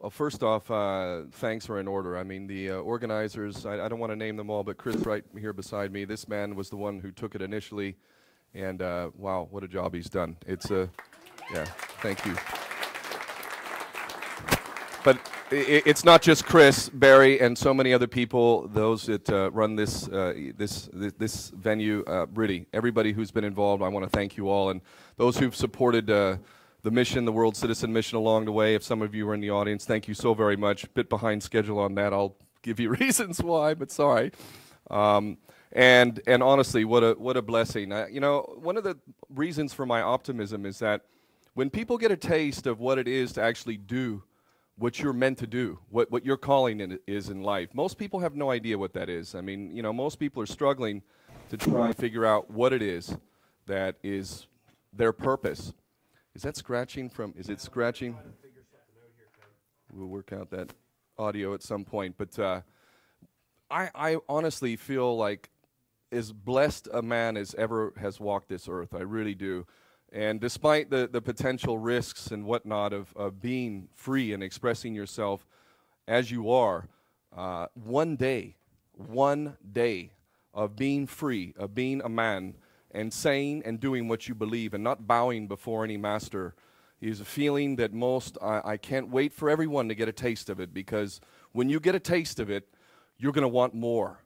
Well, first off, thanks are in order. I mean, the organizers, I don't want to name them all, but Chris right here beside me, this man was the one who took it initially, and wow, what a job he's done. It's a, yeah, thank you. But it's not just Chris, Barry, and so many other people, those that run this this venue, really, everybody who's been involved, I want to thank you all, and those who've supported the mission, the World Citizen Mission along the way. If some of you are in the audience, thank you so very much. Bit behind schedule on that. I'll give you reasons why, but sorry. And honestly, what a blessing. You know, one of the reasons for my optimism is that when people get a taste of what it is to actually do what you're meant to do, what your calling is in life, most people have no idea what that is. I mean, you know, most people are struggling to try and figure out what it is that is their purpose. Is that scratching from, is it scratching? We'll work out that audio at some point. But I honestly feel like as blessed a man as ever has walked this earth. I really do. And despite the potential risks and whatnot of being free and expressing yourself as you are, one day of being free, of being a man, and saying and doing what you believe and not bowing before any master is a feeling that I can't wait for everyone to get a taste of it, because when you get a taste of it, you're going to want more.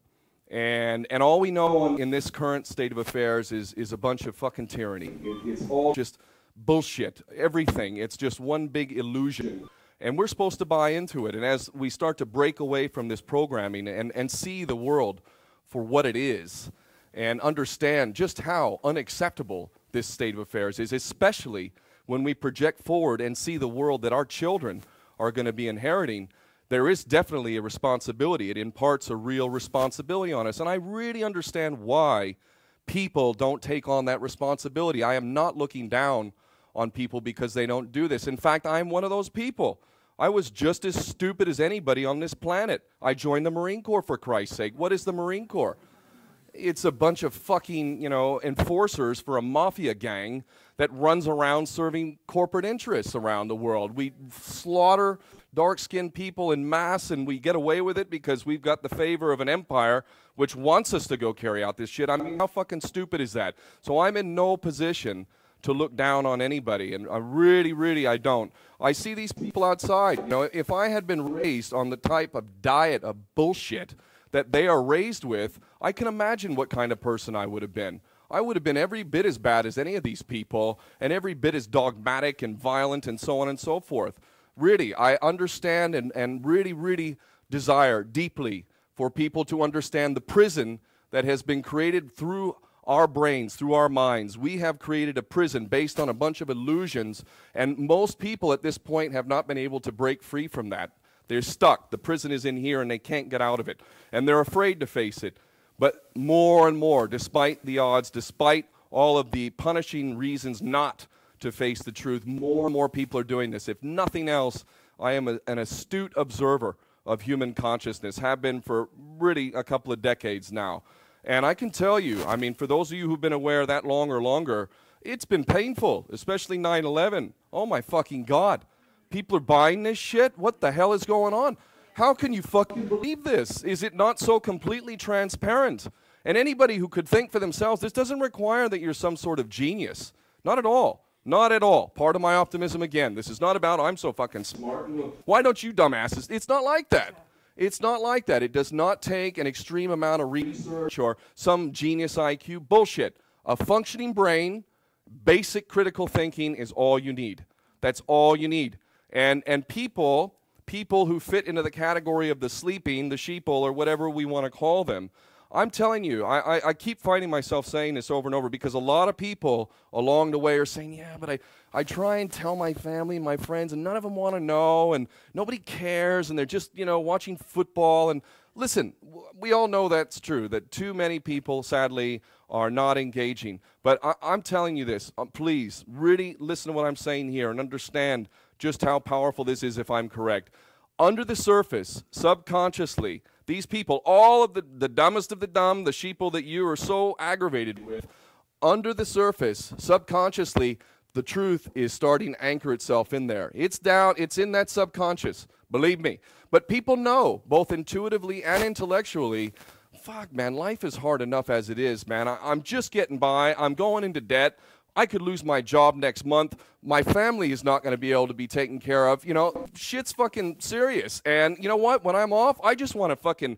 And all we know in this current state of affairs is a bunch of fucking tyranny. It's all just bullshit, everything. It's just one big illusion. And we're supposed to buy into it. And as we start to break away from this programming and see the world for what it is, and understand just how unacceptable this state of affairs is, especially when we project forward and see the world that our children are going to be inheriting, there is definitely a responsibility. It imparts a real responsibility on us. And I really understand why people don't take on that responsibility. I am not looking down on people because they don't do this. In fact, I am one of those people. I was just as stupid as anybody on this planet. I joined the Marine Corps, for Christ's sake. What is the Marine Corps? It's a bunch of fucking, you know, enforcers for a mafia gang that runs around serving corporate interests around the world. We slaughter dark-skinned people in mass, and we get away with it because we've got the favor of an empire which wants us to go carry out this shit. I mean, how fucking stupid is that? So I'm in no position to look down on anybody, and I don't. I see these people outside. You know, if I had been raised on the type of diet of bullshit that they are raised with, I can imagine what kind of person I would have been. I would have been every bit as bad as any of these people, and every bit as dogmatic and violent and so on and so forth. Really, I understand and really desire deeply for people to understand the prison that has been created through our brains, through our minds. We have created a prison based on a bunch of illusions, and most people at this point have not been able to break free from that. They're stuck. The prison is in here, and they can't get out of it. And they're afraid to face it. But more and more, despite the odds, despite all of the punishing reasons not to face the truth, more and more people are doing this. If nothing else, I am an astute observer of human consciousness, have been for really a couple of decades now. And I can tell you, I mean, for those of you who've been aware that long or longer, it's been painful, especially 9/11. Oh, my fucking God. People are buying this shit? What the hell is going on? How can you fucking believe this? Is it not so completely transparent? And anybody who could think for themselves, this doesn't require that you're some sort of genius. Not at all. Not at all. Part of my optimism, again, this is not about, I'm so fucking smart. Why don't you dumbasses? It's not like that. It's not like that. It does not take an extreme amount of research or some genius IQ. Bullshit. A functioning brain, basic critical thinking is all you need. That's all you need. And people who fit into the category of the sleeping, the sheeple, or whatever we want to call them, I'm telling you, I keep finding myself saying this over and over, because a lot of people along the way are saying, yeah, but I try and tell my family and my friends, and none of them want to know, and nobody cares, and they're just, you know, watching football. And listen, we all know that's true, that too many people, sadly, are not engaging. But I'm telling you this, please, really listen to what I'm saying here and understand just how powerful this is if I'm correct. Under the surface, subconsciously, these people, all of the dumbest of the dumb, the sheeple that you are so aggravated with, under the surface, subconsciously, The truth is starting to anchor itself in there. It's down, it's in that subconscious, believe me. But people know, both intuitively and intellectually, fuck, man, life is hard enough as it is, man. I'm just getting by. I'm going into debt. I could lose my job next month. My family is not going to be able to be taken care of. You know, shit's fucking serious. And you know what? When I'm off, I just want to fucking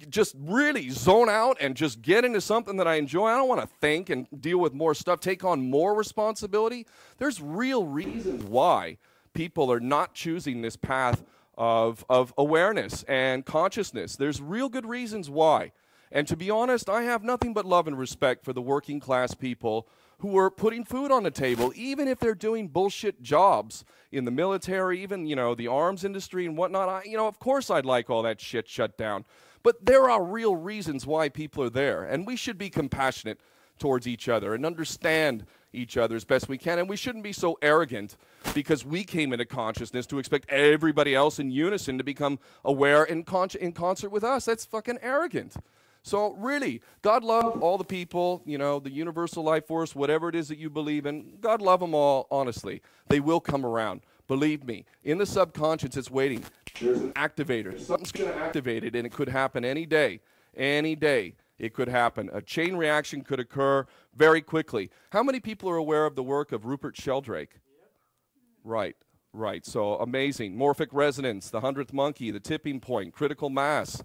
just really zone out and just get into something that I enjoy. I don't want to think and deal with more stuff, take on more responsibility. There's real reasons why people are not choosing this path of awareness and consciousness. There's real good reasons why. And to be honest, I have nothing but love and respect for the working class people who are putting food on the table, even if they're doing bullshit jobs in the military, even, you know, the arms industry and whatnot. You know, of course I'd like all that shit shut down. But there are real reasons why people are there, and we should be compassionate towards each other and understand each other as best we can. And we shouldn't be so arrogant because we came into consciousness to expect everybody else in unison to become aware in concert with us. That's fucking arrogant. So really, God love all the people, you know, the universal life force, whatever it is that you believe in. God love them all, honestly. They will come around. Believe me, in the subconscious, it's waiting. There's an activator. Something's going to activate it, and it could happen any day. Any day it could happen. A chain reaction could occur very quickly. How many people are aware of the work of Rupert Sheldrake? Yep. Right, right. So amazing. Morphic resonance, the 100th monkey, the tipping point, critical mass.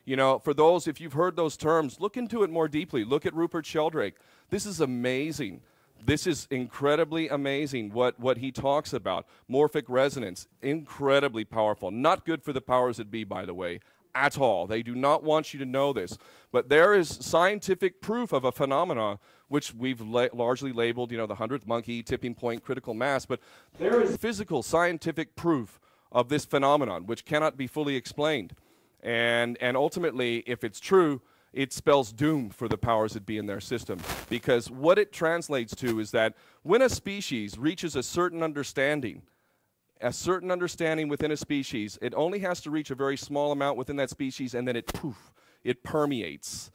You know, for those, if you've heard those terms, look into it more deeply. Look at Rupert Sheldrake. This is amazing. This is incredibly amazing what he talks about. Morphic resonance, incredibly powerful. Not good for the powers that be, by the way, at all. They do not want you to know this. But there is scientific proof of a phenomena which we've largely labeled, you know, the 100th monkey, tipping point, critical mass. But there is physical scientific proof of this phenomenon which cannot be fully explained. And ultimately, if it's true, it spells doom for the powers that be in their system. Because what it translates to is that when a species reaches a certain understanding within a species, it only has to reach a very small amount within that species, and then it permeates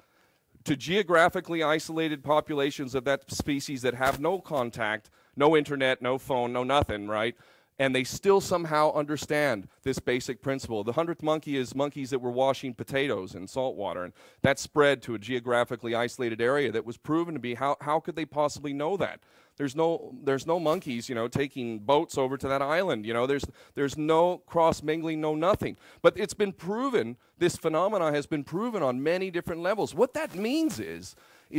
to geographically isolated populations of that species that have no contact, no internet, no phone, no nothing, right? And they still somehow understand this basic principle. The 100th monkey is monkeys that were washing potatoes in salt water, and that spread to a geographically isolated area that was proven to be, how could they possibly know that? There's no monkeys, you know, taking boats over to that island, you know, there's no cross-mingling, no nothing. But it's been proven, this phenomena has been proven on many different levels. What that means is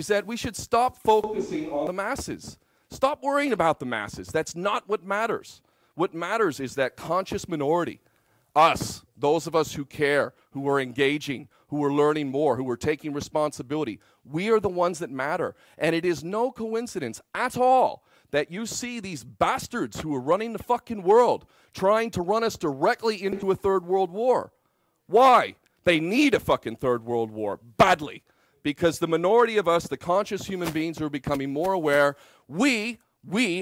that we should stop focusing on the masses. Stop worrying about the masses. That's not what matters. What matters is that conscious minority, us, those of us who care, who are engaging, who are learning more, who are taking responsibility. We are the ones that matter. And it is no coincidence at all that you see these bastards who are running the fucking world trying to run us directly into a third world war. Why? They need a fucking third world war badly. Because the minority of us, the conscious human beings who are becoming more aware, we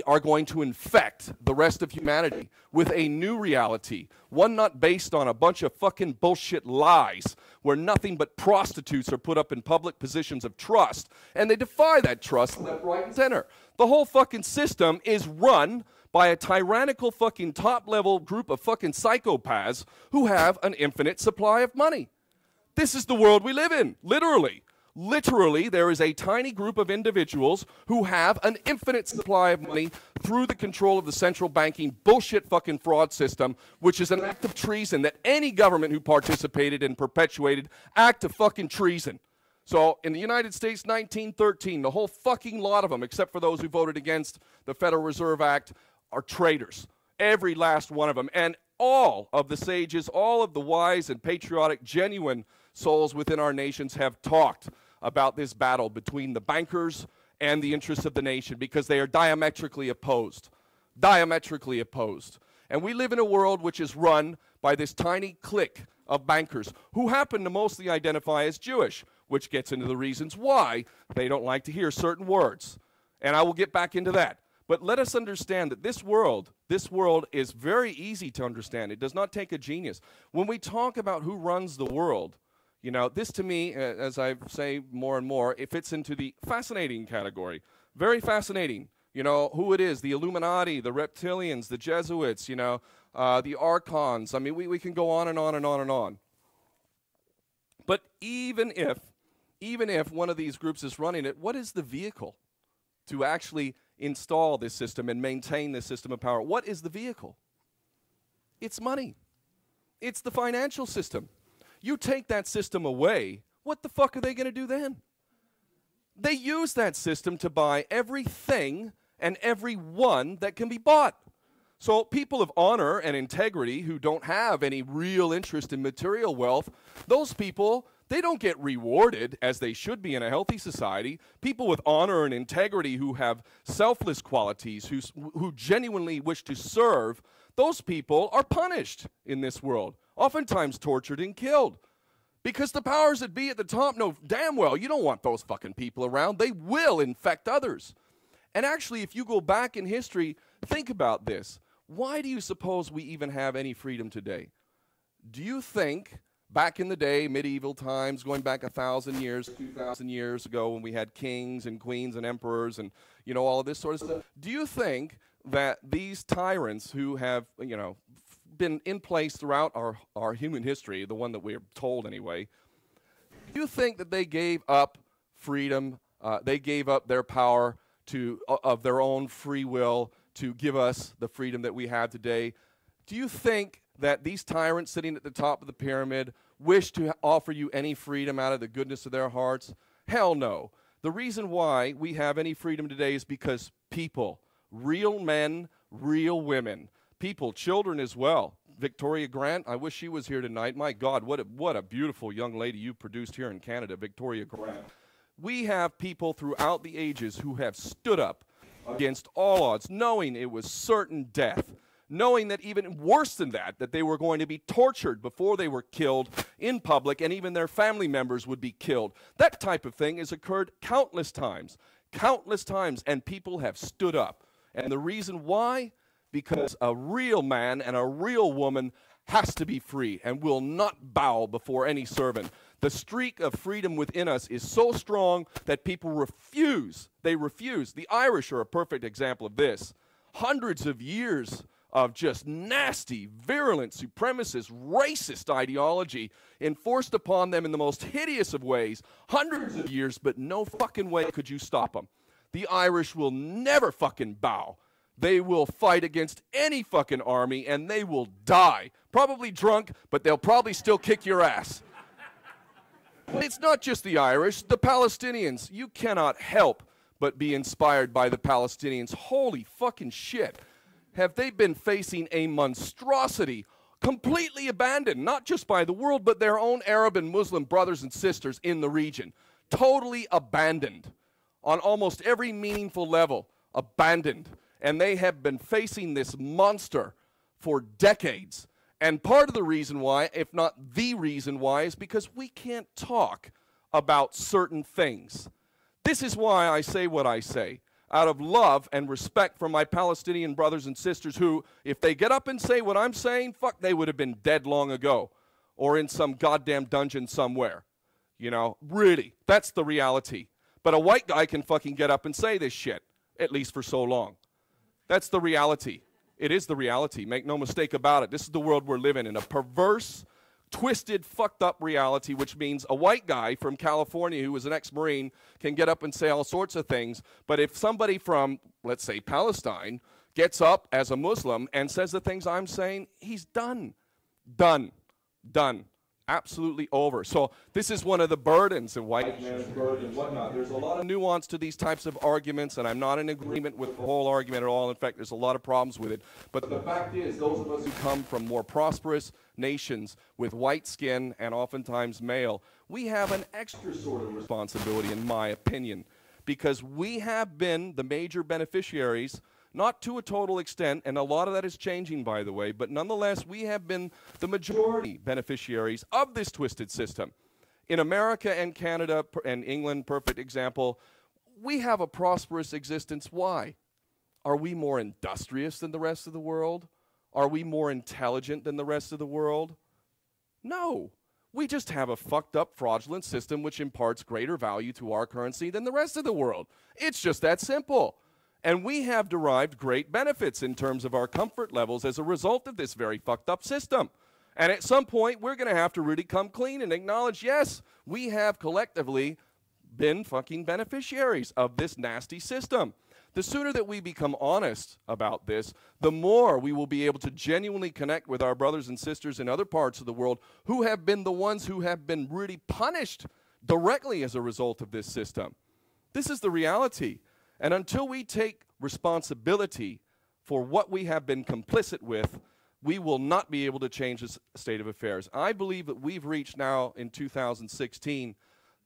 are going to infect the rest of humanity with a new reality, one not based on a bunch of fucking bullshit lies where nothing but prostitutes are put up in public positions of trust, and they defy that trust left, right, and center. The whole fucking system is run by a tyrannical fucking top-level group of fucking psychopaths who have an infinite supply of money. This is the world we live in, literally. Literally, there is a tiny group of individuals who have an infinite supply of money through the control of the central banking bullshit fucking fraud system, which is an act of treason that any government who participated and perpetuated act of fucking treason. So in the United States, 1913, the whole fucking lot of them, except for those who voted against the Federal Reserve Act, are traitors. Every last one of them. And all of the sages, all of the wise and patriotic, genuine souls within our nations have talked about this battle between the bankers and the interests of the nation, because they are diametrically opposed. Diametrically opposed. And we live in a world which is run by this tiny clique of bankers who happen to mostly identify as Jewish, which gets into the reasons why they don't like to hear certain words. And I will get back into that. But let us understand that this world is very easy to understand. It does not take a genius. When we talk about who runs the world, you know, this to me, as I say more and more, it fits into the fascinating category. Very fascinating. You know, who it is, the Illuminati, the reptilians, the Jesuits, you know, the archons. I mean, we can go on and on and on and on. But even if one of these groups is running it, what is the vehicle to actually install this system and maintain this system of power? What is the vehicle? It's money. It's the financial system. You take that system away, what the fuck are they going to do then? They use that system to buy everything and everyone that can be bought. So people of honor and integrity who don't have any real interest in material wealth, those people, they don't get rewarded as they should be in a healthy society. People with honor and integrity who have selfless qualities, who genuinely wish to serve, those people are punished in this world, oftentimes tortured and killed. Because the powers that be at the top know damn well you don't want those fucking people around. They will infect others. And actually, if you go back in history, think about this. Why do you suppose we even have any freedom today? Do you think back in the day, medieval times, going back 1,000 years, 2,000 years ago when we had kings and queens and emperors and, you know, all of this sort of stuff, do you think that these tyrants who have, you know, been in place throughout our human history, the one that we're told anyway, do you think that they gave up freedom, they gave up their power of their own free will to give us the freedom that we have today? Do you think that these tyrants sitting at the top of the pyramid wish to offer you any freedom out of the goodness of their hearts? Hell no. The reason why we have any freedom today is because people, real men, real women, people, children as well. Victoria Grant, I wish she was here tonight. My God, what a beautiful young lady you produced here in Canada, Victoria Grant. We have people throughout the ages who have stood up against all odds, knowing it was certain death, knowing that even worse than that they were going to be tortured before they were killed in public, and even their family members would be killed. That type of thing has occurred countless times, and people have stood up. And the reason why? Because a real man and a real woman has to be free and will not bow before any servant. The streak of freedom within us is so strong that people refuse. They refuse. The Irish are a perfect example of this. Hundreds of years of just nasty, virulent, supremacist, racist ideology enforced upon them in the most hideous of ways. Hundreds of years, but no fucking way could you stop them. The Irish will never fucking bow. They will fight against any fucking army, and they will die. Probably drunk, but they'll probably still kick your ass. But it's not just the Irish, the Palestinians. You cannot help but be inspired by the Palestinians. Holy fucking shit. Have they been facing a monstrosity, completely abandoned, not just by the world, but their own Arab and Muslim brothers and sisters in the region. Totally abandoned on almost every meaningful level. Abandoned. And they have been facing this monster for decades. And part of the reason why, if not the reason why, is because we can't talk about certain things. This is why I say what I say, out of love and respect for my Palestinian brothers and sisters who, if they get up and say what I'm saying, fuck, they would have been dead long ago or in some goddamn dungeon somewhere. You know, really, that's the reality. But a white guy can fucking get up and say this shit, at least for so long. That's the reality. It is the reality. Make no mistake about it. This is the world we're living in, a perverse, twisted, fucked up reality, which means a white guy from California who was an ex-Marine can get up and say all sorts of things. But if somebody from, let's say, Palestine gets up as a Muslim and says the things I'm saying, he's done. Done. Done. Absolutely over. So this is one of the burdens of white man's burden and whatnot. There's a lot of nuance to these types of arguments, and I'm not in agreement with the whole argument at all. In fact, there's a lot of problems with it. But the fact is, those of us who come from more prosperous nations with white skin and oftentimes male, we have an extra sort of responsibility, in my opinion, because we have been the major beneficiaries, not to a total extent, and a lot of that is changing, by the way, but nonetheless, we have been the majority beneficiaries of this twisted system. In America and Canada and England, perfect example, we have a prosperous existence. Why? Are we more industrious than the rest of the world? Are we more intelligent than the rest of the world? No. We just have a fucked up, fraudulent system which imparts greater value to our currency than the rest of the world. It's just that simple. And we have derived great benefits in terms of our comfort levels as a result of this very fucked up system. And at some point, we're going to have to really come clean and acknowledge, yes, we have collectively been fucking beneficiaries of this nasty system. The sooner that we become honest about this, the more we will be able to genuinely connect with our brothers and sisters in other parts of the world who have been the ones who have been really punished directly as a result of this system. This is the reality. And until we take responsibility for what we have been complicit with, we will not be able to change this state of affairs. I believe that we've reached now in 2016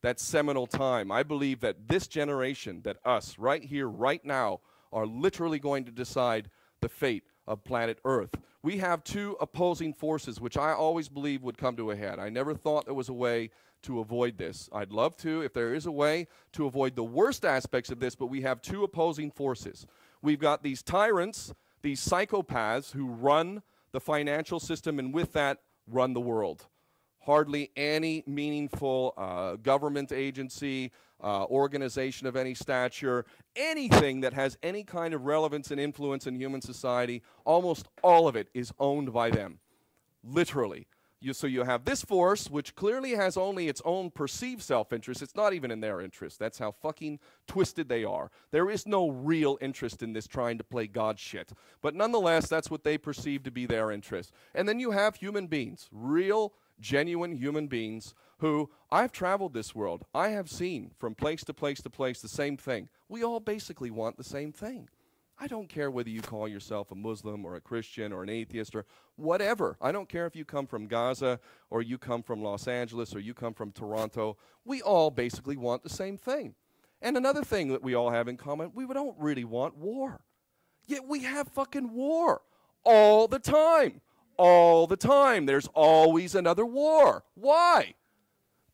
that seminal time. I believe that this generation, that us, right here, right now, are literally going to decide the fate of planet Earth. We have two opposing forces, which I always believed would come to a head. I never thought there was a way to avoid this. I'd love to, if there is a way, to avoid the worst aspects of this, but we have two opposing forces. We've got these tyrants, these psychopaths who run the financial system, and with that, run the world. Hardly any meaningful government agency, organization of any stature, anything that has any kind of relevance and influence in human society, almost all of it is owned by them, literally. So you have this force, which clearly has only its own perceived self-interest. It's not even in their interest. That's how fucking twisted they are. There is no real interest in this trying to play God shit. But nonetheless, that's what they perceive to be their interest. And then you have human beings, real, genuine human beings who, I've traveled this world. I have seen from place to place to place the same thing. We all basically want the same thing. I don't care whether you call yourself a Muslim or a Christian or an atheist or whatever. I don't care if you come from Gaza or you come from Los Angeles or you come from Toronto. We all basically want the same thing. And another thing that we all have in common, we don't really want war. Yet we have fucking war all the time. All the time. There's always another war. Why?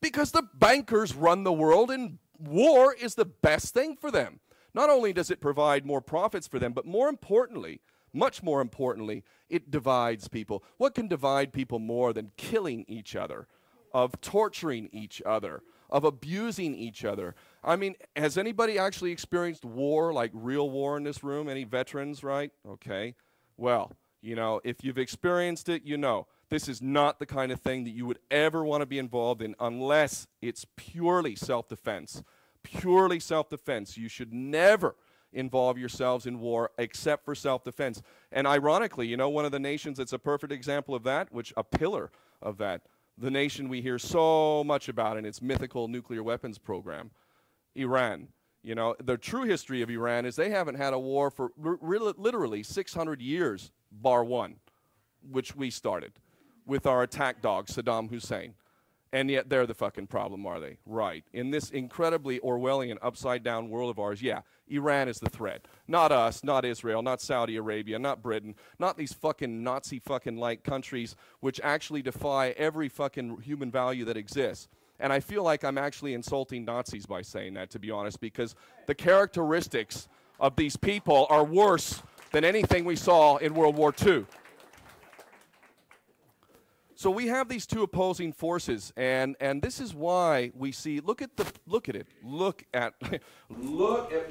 Because the bankers run the world and war is the best thing for them. Not only does it provide more profits for them, but more importantly, much more importantly, it divides people. What can divide people more than killing each other, of torturing each other, of abusing each other? I mean, has anybody actually experienced war, like real war in this room? Any veterans, right? Okay. Well, you know, if you've experienced it, you know. This is not the kind of thing that you would ever want to be involved in unless it's purely self-defense. Purely self-defense. You should never involve yourselves in war except for self-defense. And ironically, you know, one of the nations that's a perfect example of that, which a pillar of that, the nation we hear so much about in its mythical nuclear weapons program, Iran. You know, the true history of Iran is they haven't had a war for literally 600 years, bar one, which we started with our attack dog, Saddam Hussein. And yet they're the fucking problem, are they? Right. In this incredibly Orwellian, upside-down world of ours, yeah, Iran is the threat. Not us, not Israel, not Saudi Arabia, not Britain, not these fucking Nazi fucking-like countries which actually defy every fucking human value that exists. And I feel like I'm actually insulting Nazis by saying that, to be honest, because the characteristics of these people are worse than anything we saw in World War II. So we have these two opposing forces, and this is why we see. Look at look at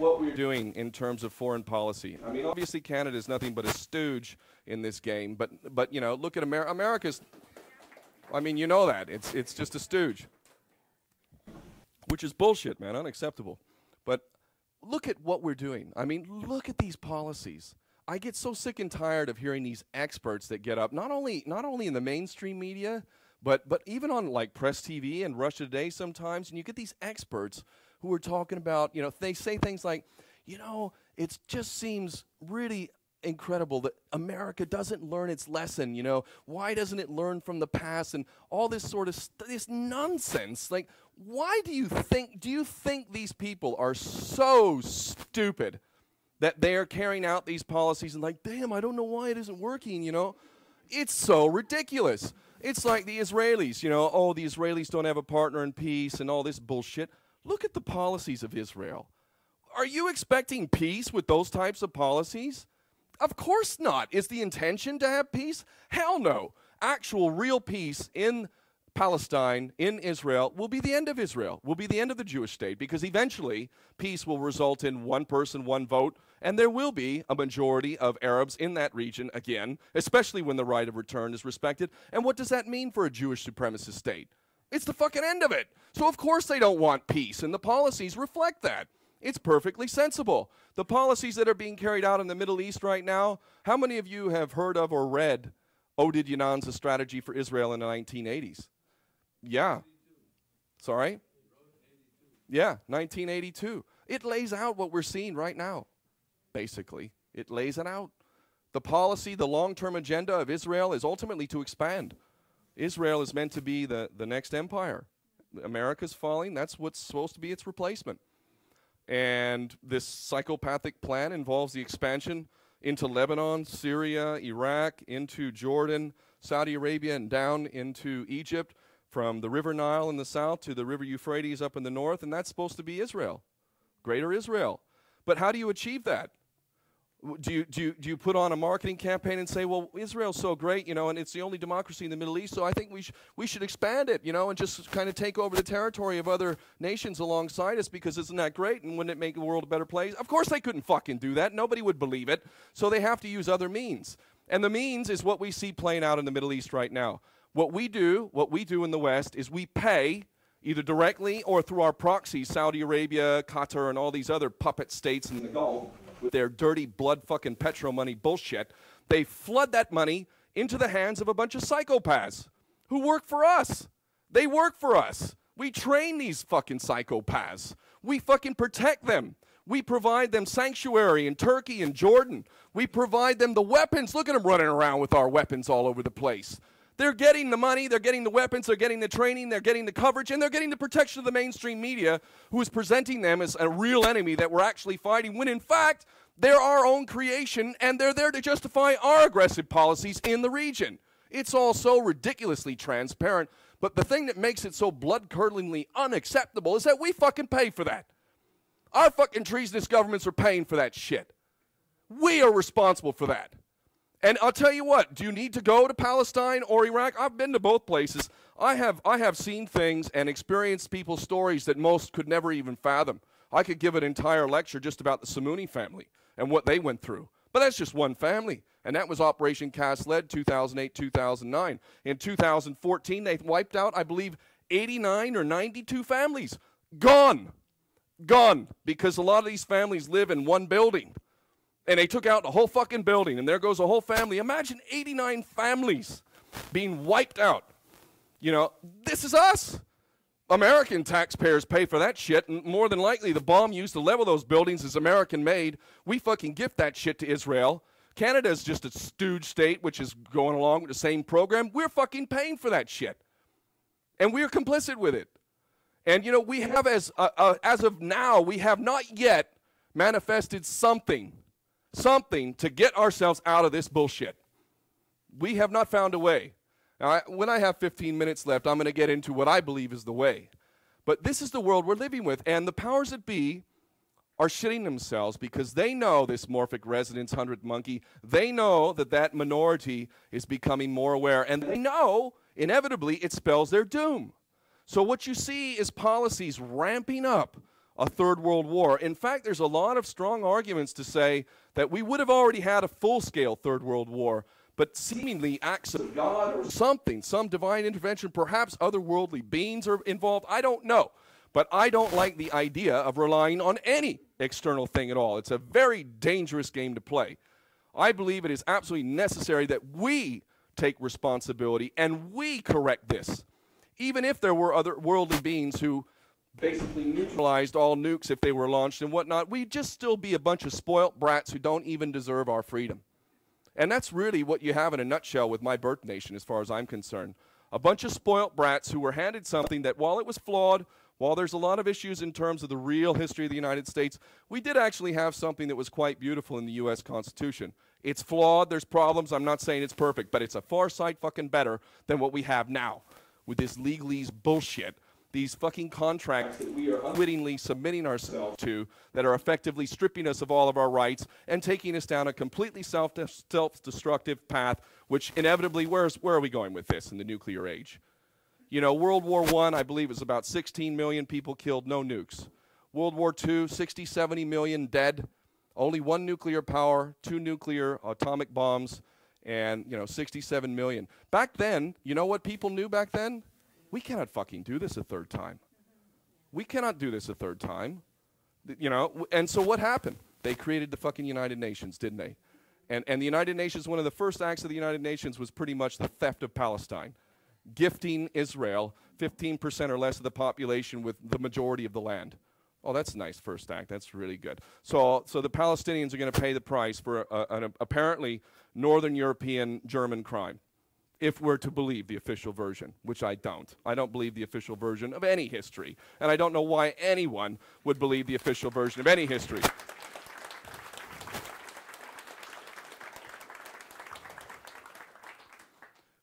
what we're doing in terms of foreign policy. I mean, obviously Canada is nothing but a stooge in this game, but you know, look at America's. I mean, you know that it's just a stooge, which is bullshit, man, unacceptable. But look at what we're doing. I mean, look at these policies. I get so sick and tired of hearing these experts that get up, not only in the mainstream media, but even on like Press TV and Russia Today sometimes, and you get these experts who are talking about, you know, they say things like, you know, it just seems really incredible that America doesn't learn its lesson, you know, why doesn't it learn from the past and all this sort of this nonsense. Like, why do you think these people are so stupid that they are carrying out these policies and like, damn, I don't know why it isn't working, you know? It's so ridiculous. It's like the Israelis, you know, oh, the Israelis don't have a partner in peace and all this bullshit. Look at the policies of Israel. Are you expecting peace with those types of policies? Of course not. Is the intention to have peace? Hell no. Actual real peace in Palestine in Israel will be the end of Israel, will be the end of the Jewish state, because eventually peace will result in one person, one vote, and there will be a majority of Arabs in that region again, especially when the right of return is respected. And what does that mean for a Jewish supremacist state? It's the fucking end of it. So of course they don't want peace, and the policies reflect that. It's perfectly sensible. The policies that are being carried out in the Middle East right now, how many of you have heard of or read Oded Yanan's Strategy for Israel in the 1980s? Yeah. Sorry? Yeah, 1982. It lays out what we're seeing right now, basically. It lays it out. The policy, the long-term agenda of Israel is ultimately to expand. Israel is meant to be the next empire. America's falling. That's what's supposed to be its replacement. And this psychopathic plan involves the expansion into Lebanon, Syria, Iraq, into Jordan, Saudi Arabia, and down into Egypt, from the River Nile in the south to the River Euphrates up in the north, and that's supposed to be Israel, greater Israel. But how do you achieve that? Do you put on a marketing campaign and say, well, Israel's so great, you know, and it's the only democracy in the Middle East, so I think we should expand it, you know, and just kind of take over the territory of other nations alongside us, because isn't that great, and wouldn't it make the world a better place? Of course they couldn't fucking do that. Nobody would believe it, so they have to use other means. And the means is what we see playing out in the Middle East right now. What we do in the West is we pay, either directly or through our proxies, Saudi Arabia, Qatar, and all these other puppet states in the Gulf, with their dirty blood fucking petro money bullshit. They flood that money into the hands of a bunch of psychopaths who work for us. They work for us. We train these fucking psychopaths. We fucking protect them. We provide them sanctuary in Turkey and Jordan. We provide them the weapons. Look at them running around with our weapons all over the place. They're getting the money, they're getting the weapons, they're getting the training, they're getting the coverage, and they're getting the protection of the mainstream media, who is presenting them as a real enemy that we're actually fighting, when in fact, they're our own creation, and they're there to justify our aggressive policies in the region. It's all so ridiculously transparent, but the thing that makes it so blood-curdlingly unacceptable is that we fucking pay for that. Our fucking treasonous governments are paying for that shit. We are responsible for that. And I'll tell you what, do you need to go to Palestine or Iraq? I've been to both places. I have seen things and experienced people's stories that most could never even fathom. I could give an entire lecture just about the Samuni family and what they went through. But that's just one family. And that was Operation Cast Lead, 2008, 2009. In 2014, they wiped out, I believe, 89 or 92 families. Gone. Gone. Because a lot of these families live in one building. And they took out the whole fucking building, and there goes a whole family. Imagine 89 families being wiped out. You know, this is us. American taxpayers pay for that shit, and more than likely the bomb used to level those buildings is American-made. We fucking gift that shit to Israel. Canada's just a stooge state, which is going along with the same program. We're fucking paying for that shit. And we're complicit with it. And, you know, we have, as of now, we have not yet manifested something to get ourselves out of this bullshit. We have not found a way. Now, when I have 15 minutes left, I'm going to get into what I believe is the way. But this is the world we're living with, and the powers that be are shitting themselves because they know this morphic resonance 100 monkey. They know that that minority is becoming more aware, and they know, inevitably, it spells their doom. So what you see is policies ramping up a third world war. In fact, there's a lot of strong arguments to say that we would have already had a full-scale third world war, but seemingly acts of God or something, some divine intervention, perhaps otherworldly beings are involved, I don't know. But I don't like the idea of relying on any external thing at all. It's a very dangerous game to play. I believe it is absolutely necessary that we take responsibility and we correct this. Even if there were other worldly beings who basically neutralized all nukes if they were launched and whatnot, we'd just still be a bunch of spoilt brats who don't even deserve our freedom. And that's really what you have in a nutshell with my birth nation as far as I'm concerned. A bunch of spoilt brats who were handed something that, while it was flawed, while there's a lot of issues in terms of the real history of the United States, we did actually have something that was quite beautiful in the U.S. Constitution. It's flawed, there's problems, I'm not saying it's perfect, but it's a far sight fucking better than what we have now with this legalese bullshit. These fucking contracts that we are unwittingly submitting ourselves to that are effectively stripping us of all of our rights and taking us down a completely self-destructive path, which inevitably, where are we going with this in the nuclear age? You know, World War I believe, was about 16 million people killed, no nukes. World War II, 60, 70 million dead, only one nuclear power, 2 nuclear atomic bombs, and, you know, 67 million. Back then, you know what people knew back then? We cannot fucking do this a third time. We cannot do this a third time. You know, and so what happened? They created the fucking United Nations, didn't they? And the United Nations, one of the first acts of the United Nations was pretty much the theft of Palestine, gifting Israel 15% or less of the population with the majority of the land. Oh, that's a nice first act. That's really good. So the Palestinians are going to pay the price for an apparently Northern European German crime, if we're to believe the official version, which I don't. I don't believe the official version of any history, and I don't know why anyone would believe the official version of any history.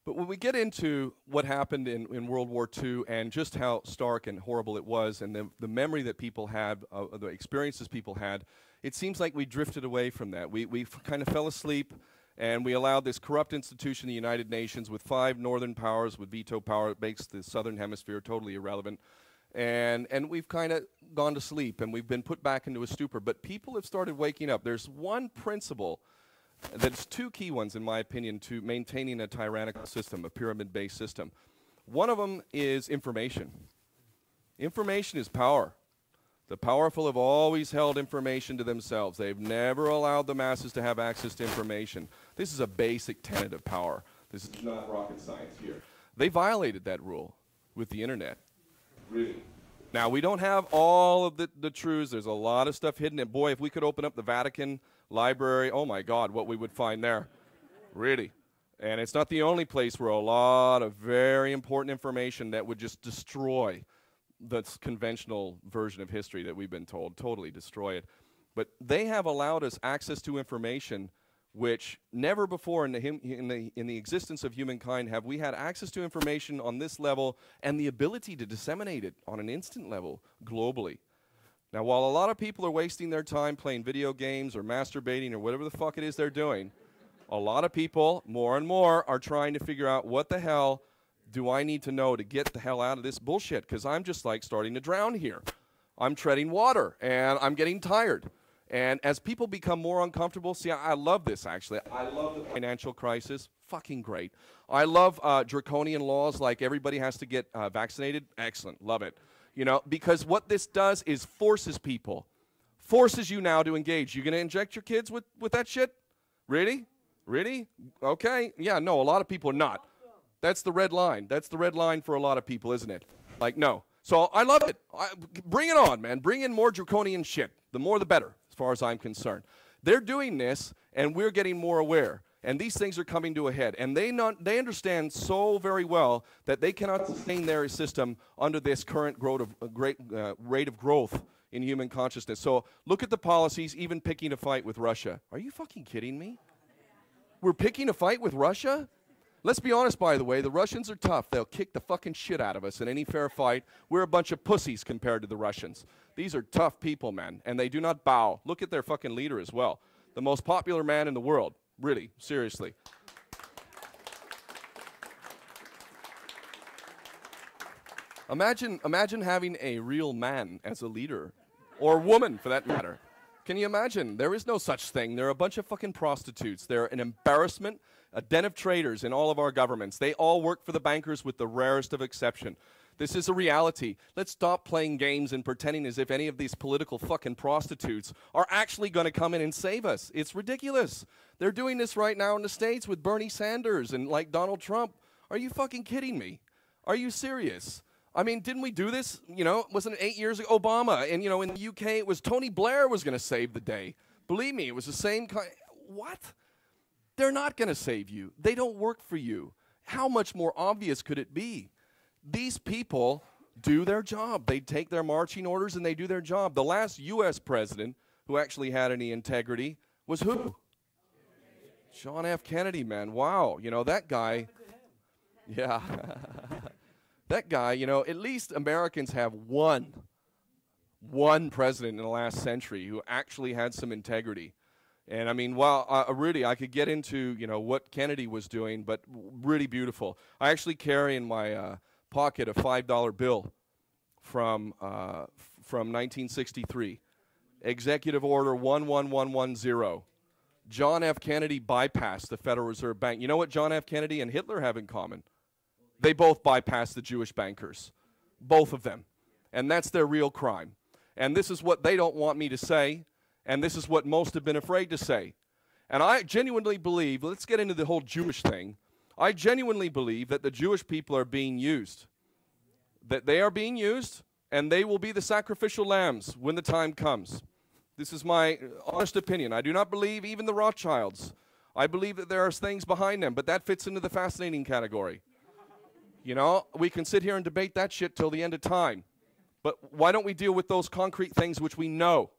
But when we get into what happened in World War II and just how stark and horrible it was, and the memory that people had, the experiences people had, it seems like we drifted away from that. We kind of fell asleep, and we allowed this corrupt institution, the United Nations, with 5 northern powers with veto power, it makes the southern hemisphere totally irrelevant. And we've kind of gone to sleep, and we've been put back into a stupor. But people have started waking up. There's one principle. There's 2 key ones, in my opinion, to maintaining a tyrannical system, a pyramid-based system. One of them is information. Information is power. The powerful have always held information to themselves. They've never allowed the masses to have access to information. This is a basic tenet of power. This is not rocket science here. They violated that rule with the internet. Really. Now, we don't have all of the truths. There's a lot of stuff hidden. And boy, if we could open up the Vatican library, oh my God, what we would find there. Really. And it's not the only place where a lot of very important information that would just destroy the conventional version of history that we've been told, totally destroy it. But they have allowed us access to information which never before in the existence of humankind have we had access to information on this level and the ability to disseminate it on an instant level globally. Now, while a lot of people are wasting their time playing video games or masturbating or whatever the fuck it is they're doing, a lot of people, more and more, are trying to figure out what the hell do I need to know to get the hell out of this bullshit, because I'm just like starting to drown here. I'm treading water, and I'm getting tired. And as people become more uncomfortable, see, I love this, actually. I love the financial crisis. Fucking great. I love draconian laws like everybody has to get vaccinated. Excellent. Love it. You know, because what this does is forces people. Forces you now to engage. You going to inject your kids with that shit? Really? Really? Okay. Yeah, no, a lot of people are not. That's the red line. That's the red line for a lot of people, isn't it? Like, no. So I love it. Bring it on, man. Bring in more draconian shit. The more the better, as far as I'm concerned. They're doing this, and we're getting more aware. And these things are coming to a head. And they understand so very well that they cannot sustain their system under this current rate of growth in human consciousness. So look at the policies, even picking a fight with Russia. Are you fucking kidding me? We're picking a fight with Russia? Let's be honest, by the way, the Russians are tough. They'll kick the fucking shit out of us in any fair fight. We're a bunch of pussies compared to the Russians. These are tough people, man, and they do not bow. Look at their fucking leader as well. The most popular man in the world. Really, seriously. Imagine having a real man as a leader, or woman for that matter. Can you imagine? There is no such thing. They're a bunch of fucking prostitutes. They're an embarrassment, a den of traitors in all of our governments. They all work for the bankers with the rarest of exception. This is a reality. Let's stop playing games and pretending as if any of these political fucking prostitutes are actually going to come in and save us. It's ridiculous. They're doing this right now in the States with Bernie Sanders and like Donald Trump. Are you fucking kidding me? Are you serious? I mean, didn't we do this? You know, wasn't it 8 years ago? Obama. And, you know, in the UK, it was Tony Blair was going to save the day. Believe me, it was the same kind. What? They're not going to save you. They don't work for you. How much more obvious could it be? These people do their job. They take their marching orders and they do their job. The last U.S. president who actually had any integrity was who? John F. Kennedy, man. Wow. You know, that guy. Yeah. That guy, you know, at least Americans have one president in the last century who actually had some integrity. And I mean, while really, I could get into, you know, what Kennedy was doing, but really beautiful. I actually carry in my pocket a $5 bill from 1963. Executive Order 11110. John F. Kennedy bypassed the Federal Reserve Bank. You know what John F. Kennedy and Hitler have in common? They both bypassed the Jewish bankers. Both of them. And that's their real crime. And this is what they don't want me to say, and this is what most have been afraid to say. And I genuinely believe, let's get into the whole Jewish thing. I genuinely believe that the Jewish people are being used. That they are being used, and they will be the sacrificial lambs when the time comes. This is my honest opinion. I do not believe even the Rothschilds. I believe that there are things behind them, but that fits into the fascinating category. You know, we can sit here and debate that shit till the end of time. But why don't we deal with those concrete things which we know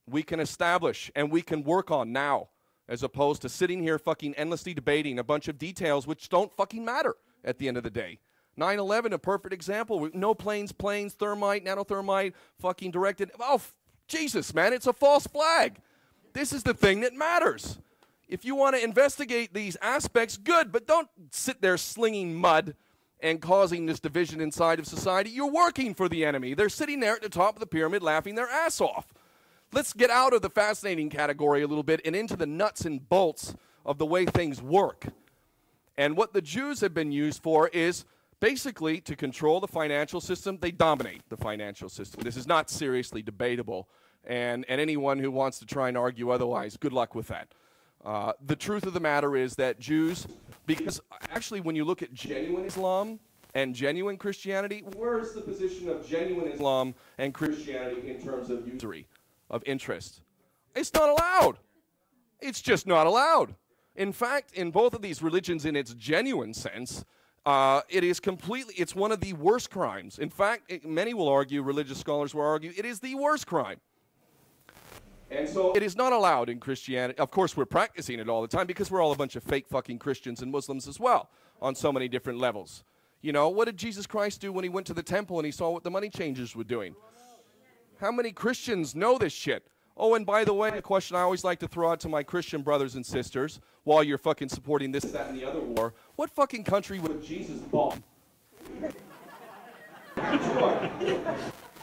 we can establish and we can work on now, as opposed to sitting here fucking endlessly debating a bunch of details which don't fucking matter at the end of the day. 9/11, a perfect example. No planes, thermite, nanothermite, fucking directed. Oh, Jesus, man, it's a false flag. This is the thing that matters. If you want to investigate these aspects, good, but don't sit there slinging mud and causing this division inside of society. You're working for the enemy. They're sitting there at the top of the pyramid laughing their ass off. Let's get out of the fascinating category a little bit and into the nuts and bolts of the way things work. And what the Jews have been used for is basically to control the financial system. They dominate the financial system. This is not seriously debatable. And anyone who wants to try and argue otherwise, good luck with that. The truth of the matter is that Jews, because actually when you look at genuine Islam and genuine Christianity, where is the position of genuine Islam and Christianity in terms of usury, of interest? It's not allowed. It's just not allowed. In fact, in both of these religions in its genuine sense, it is completely, it's one of the worst crimes. In fact, many will argue, religious scholars will argue, it is the worst crime. And so it is not allowed in Christianity. Of course, we're practicing it all the time because we're all a bunch of fake fucking Christians and Muslims as well on so many different levels. You know, what did Jesus Christ do when he went to the temple and he saw what the money changers were doing? How many Christians know this shit? Oh, and by the way, a question I always like to throw out to my Christian brothers and sisters while you're fucking supporting this, that, and the other war, what fucking country would Jesus bomb?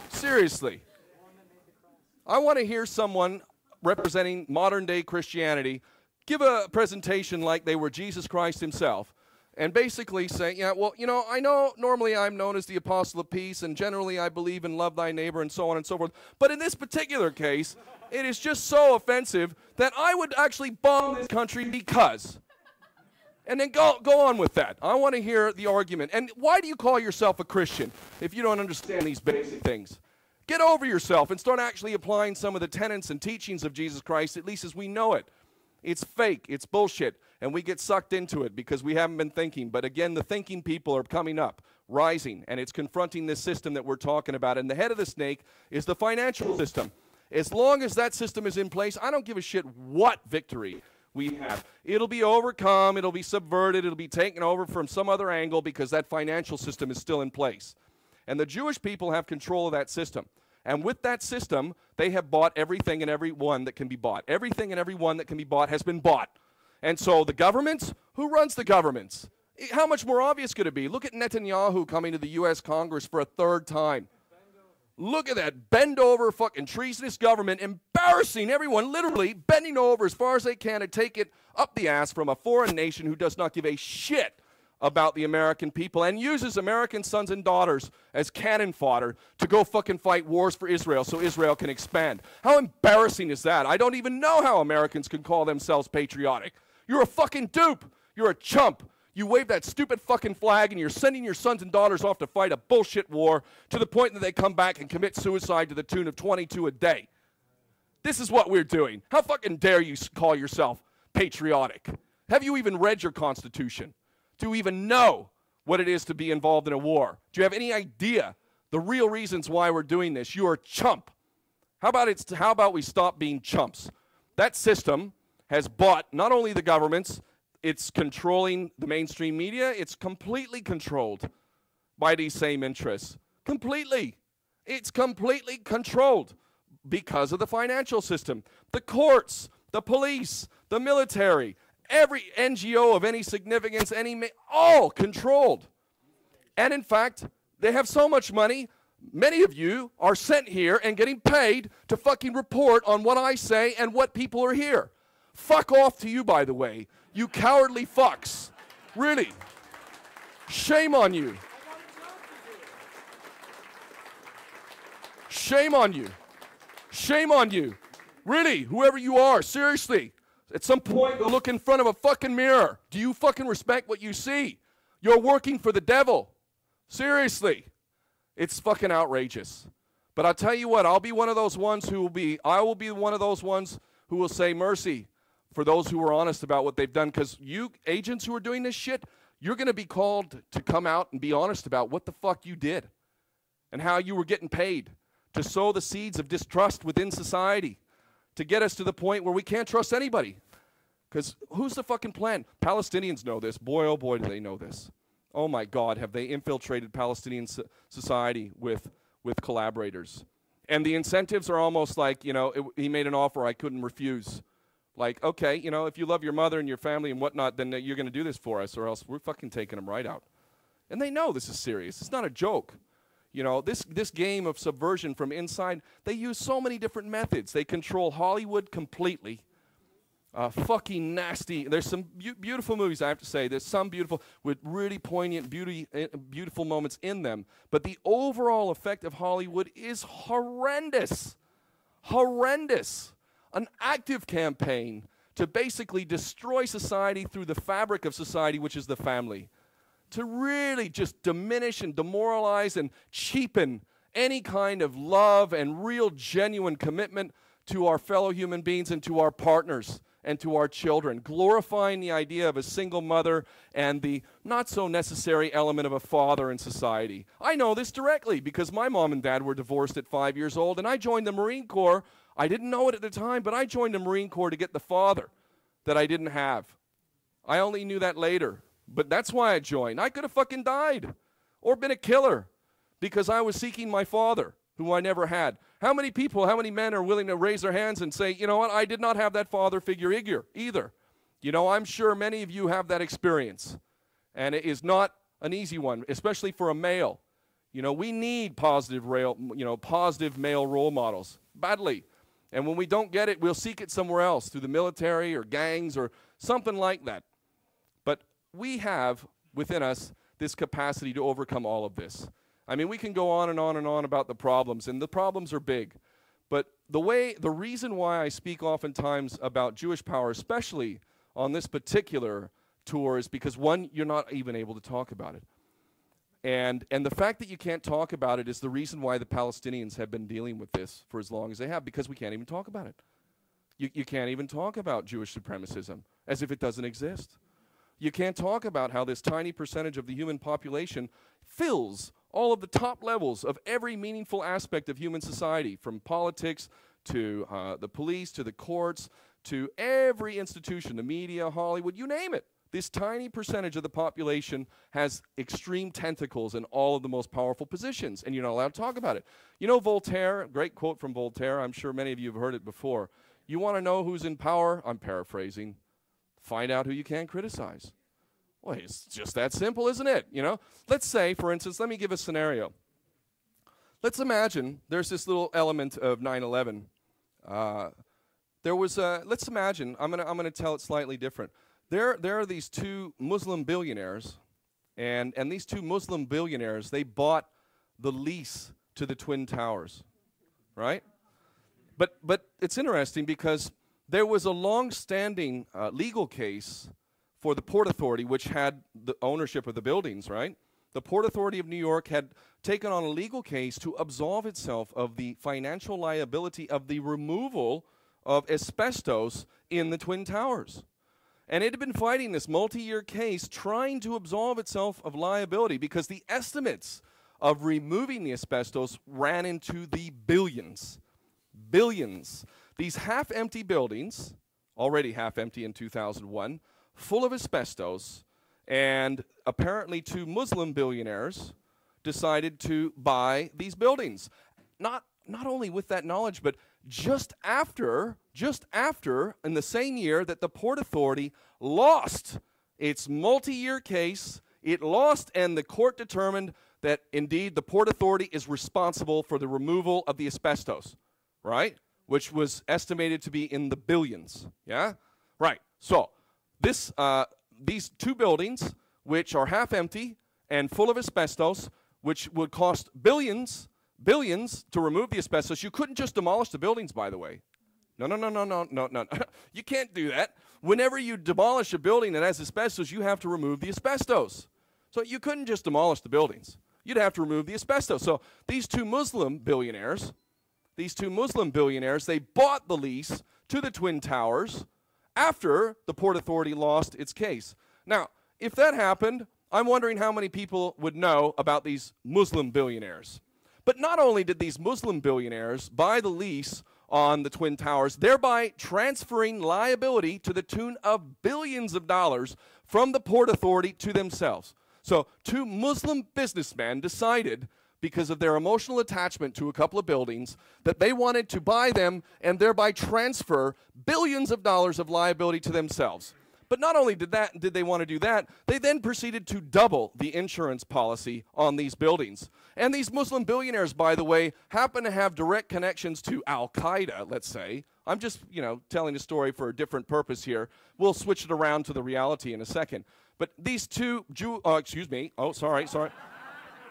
Seriously. I want to hear someone representing modern-day Christianity give a presentation like they were Jesus Christ himself and basically say, yeah, well, you know, I know normally I'm known as the apostle of peace and generally I believe in love thy neighbor and so on and so forth, but in this particular case, it is just so offensive that I would actually bomb this country because. And then go on with that. I want to hear the argument. And why do you call yourself a Christian if you don't understand these basic things? Get over yourself and start actually applying some of the tenets and teachings of Jesus Christ, at least as we know it. It's fake, it's bullshit, and we get sucked into it because we haven't been thinking. But again, the thinking people are coming up, rising, and it's confronting this system that we're talking about. And the head of the snake is the financial system. As long as that system is in place, I don't give a shit what victory we have. It'll be overcome, it'll be subverted, it'll be taken over from some other angle because that financial system is still in place. And the Jewish people have control of that system. And with that system, they have bought everything and everyone that can be bought. Everything and everyone that can be bought has been bought. And so the governments, who runs the governments? How much more obvious could it be? Look at Netanyahu coming to the U.S. Congress for a third time. Look at that bend-over fucking treasonous government embarrassing everyone, literally bending over as far as they can to take it up the ass from a foreign nation who does not give a shit about the American people and uses American sons and daughters as cannon fodder to go fucking fight wars for Israel so Israel can expand. How embarrassing is that? I don't even know how Americans can call themselves patriotic. You're a fucking dupe. You're a chump. You wave that stupid fucking flag and you're sending your sons and daughters off to fight a bullshit war to the point that they come back and commit suicide to the tune of 22 a day. This is what we're doing. How fucking dare you call yourself patriotic? Have you even read your Constitution? Do you even know what it is to be involved in a war? Do you have any idea the real reasons why we're doing this? You're a chump. How about we stop being chumps? That system has bought not only the governments, it's controlling the mainstream media, it's completely controlled by these same interests. Completely. It's completely controlled because of the financial system. The courts, the police, the military, every NGO of any significance, all controlled. And in fact, they have so much money, many of you are sent here and getting paid to fucking report on what I say and what people are here. Fuck off to you, by the way. You cowardly fucks. Really. Shame on you. Shame on you. Shame on you. Really, whoever you are, seriously. At some point, go look in front of a fucking mirror. Do you fucking respect what you see? You're working for the devil. Seriously. It's fucking outrageous. But I'll tell you what, I'll be one of those ones who will be, I will be one of those ones who will say mercy for those who are honest about what they've done. Because you agents who are doing this shit, you're going to be called to come out and be honest about what the fuck you did and how you were getting paid to sow the seeds of distrust within society to get us to the point where we can't trust anybody. Because who's the fucking plan? Palestinians know this. Boy, oh boy, do they know this. Oh my God, have they infiltrated Palestinian society with collaborators. And the incentives are almost like, you know, he made an offer I couldn't refuse. Like, okay, you know, if you love your mother and your family and whatnot, then you're going to do this for us or else we're fucking taking them right out. And they know this is serious. It's not a joke. You know, this game of subversion from inside, they use so many different methods. They control Hollywood completely. Fucking nasty. There's some beautiful movies, I have to say. There's some beautiful, with really poignant, beautiful moments in them. But the overall effect of Hollywood is horrendous. Horrendous. An active campaign to basically destroy society through the fabric of society, which is the family. To really just diminish and demoralize and cheapen any kind of love and real genuine commitment to our fellow human beings and to our partners and to our children, glorifying the idea of a single mother and the not so necessary element of a father in society. I know this directly because my mom and dad were divorced at 5 years old and I joined the Marine Corps. I didn't know it at the time, but I joined the Marine Corps to get the father that I didn't have. I only knew that later. But that's why I joined. I could have fucking died or been a killer because I was seeking my father, who I never had. How many people, how many men are willing to raise their hands and say, you know what, I did not have that father figure either. You know, I'm sure many of you have that experience. And it is not an easy one, especially for a male. You know, we need positive male role models, badly. And when we don't get it, we'll seek it somewhere else, through the military or gangs or something like that. But we have within us this capacity to overcome all of this. I mean, we can go on and on and on about the problems, and the problems are big. But the reason why I speak oftentimes about Jewish power, especially on this particular tour, is because, one, you're not even able to talk about it. And the fact that you can't talk about it is the reason why the Palestinians have been dealing with this for as long as they have, because we can't even talk about it. You can't even talk about Jewish supremacism as if it doesn't exist. You can't talk about how this tiny percentage of the human population fills all of the top levels of every meaningful aspect of human society, from politics to the police to the courts to every institution, the media, Hollywood, you name it. This tiny percentage of the population has extreme tentacles in all of the most powerful positions, and you're not allowed to talk about it. You know Voltaire, great quote from Voltaire, I'm sure many of you have heard it before. You want to know who's in power? I'm paraphrasing. Find out who you can criticize. Well, it's just that simple, isn't it? You know, let's say, for instance, let me give a scenario. Let's imagine there's this little element of 9/11. Let's imagine, I'm gonna tell it slightly different. There are these two Muslim billionaires, and these two Muslim billionaires, they bought the lease to the Twin Towers, right? But it's interesting because there was a long-standing legal case for the Port Authority, which had the ownership of the buildings, right? The Port Authority of New York had taken on a legal case to absolve itself of the financial liability of the removal of asbestos in the Twin Towers. And it had been fighting this multi-year case trying to absolve itself of liability because the estimates of removing the asbestos ran into the billions. Billions. These half-empty buildings, already half-empty in 2001, full of asbestos, and apparently two Muslim billionaires decided to buy these buildings. Not only with that knowledge, but just after, in the same year that the Port Authority lost its multi-year case, It lost, and the court determined that, indeed, the Port Authority is responsible for the removal of the asbestos, right? Which was estimated to be in the billions, yeah? Right. So these two buildings, which are half empty and full of asbestos, which would cost billions to remove the asbestos. You couldn't just demolish the buildings, by the way. No. You can't do that. Whenever you demolish a building that has asbestos, you have to remove the asbestos. So you couldn't just demolish the buildings. You'd have to remove the asbestos. So these two Muslim billionaires, they bought the lease to the Twin Towers after the Port Authority lost its case. Now, if that happened, I'm wondering how many people would know about these Muslim billionaires. But not only did these Muslim billionaires buy the lease on the Twin Towers, thereby transferring liability to the tune of billions of dollars from the Port Authority to themselves. So two Muslim businessmen decided, because of their emotional attachment to a couple of buildings, that they wanted to buy them and thereby transfer billions of dollars of liability to themselves. But not only did they want to do that, they then proceeded to double the insurance policy on these buildings. And these Muslim billionaires, by the way, happen to have direct connections to Al-Qaeda, let's say. I'm just, telling a story for a different purpose here. We'll switch it around to the reality in a second. But these two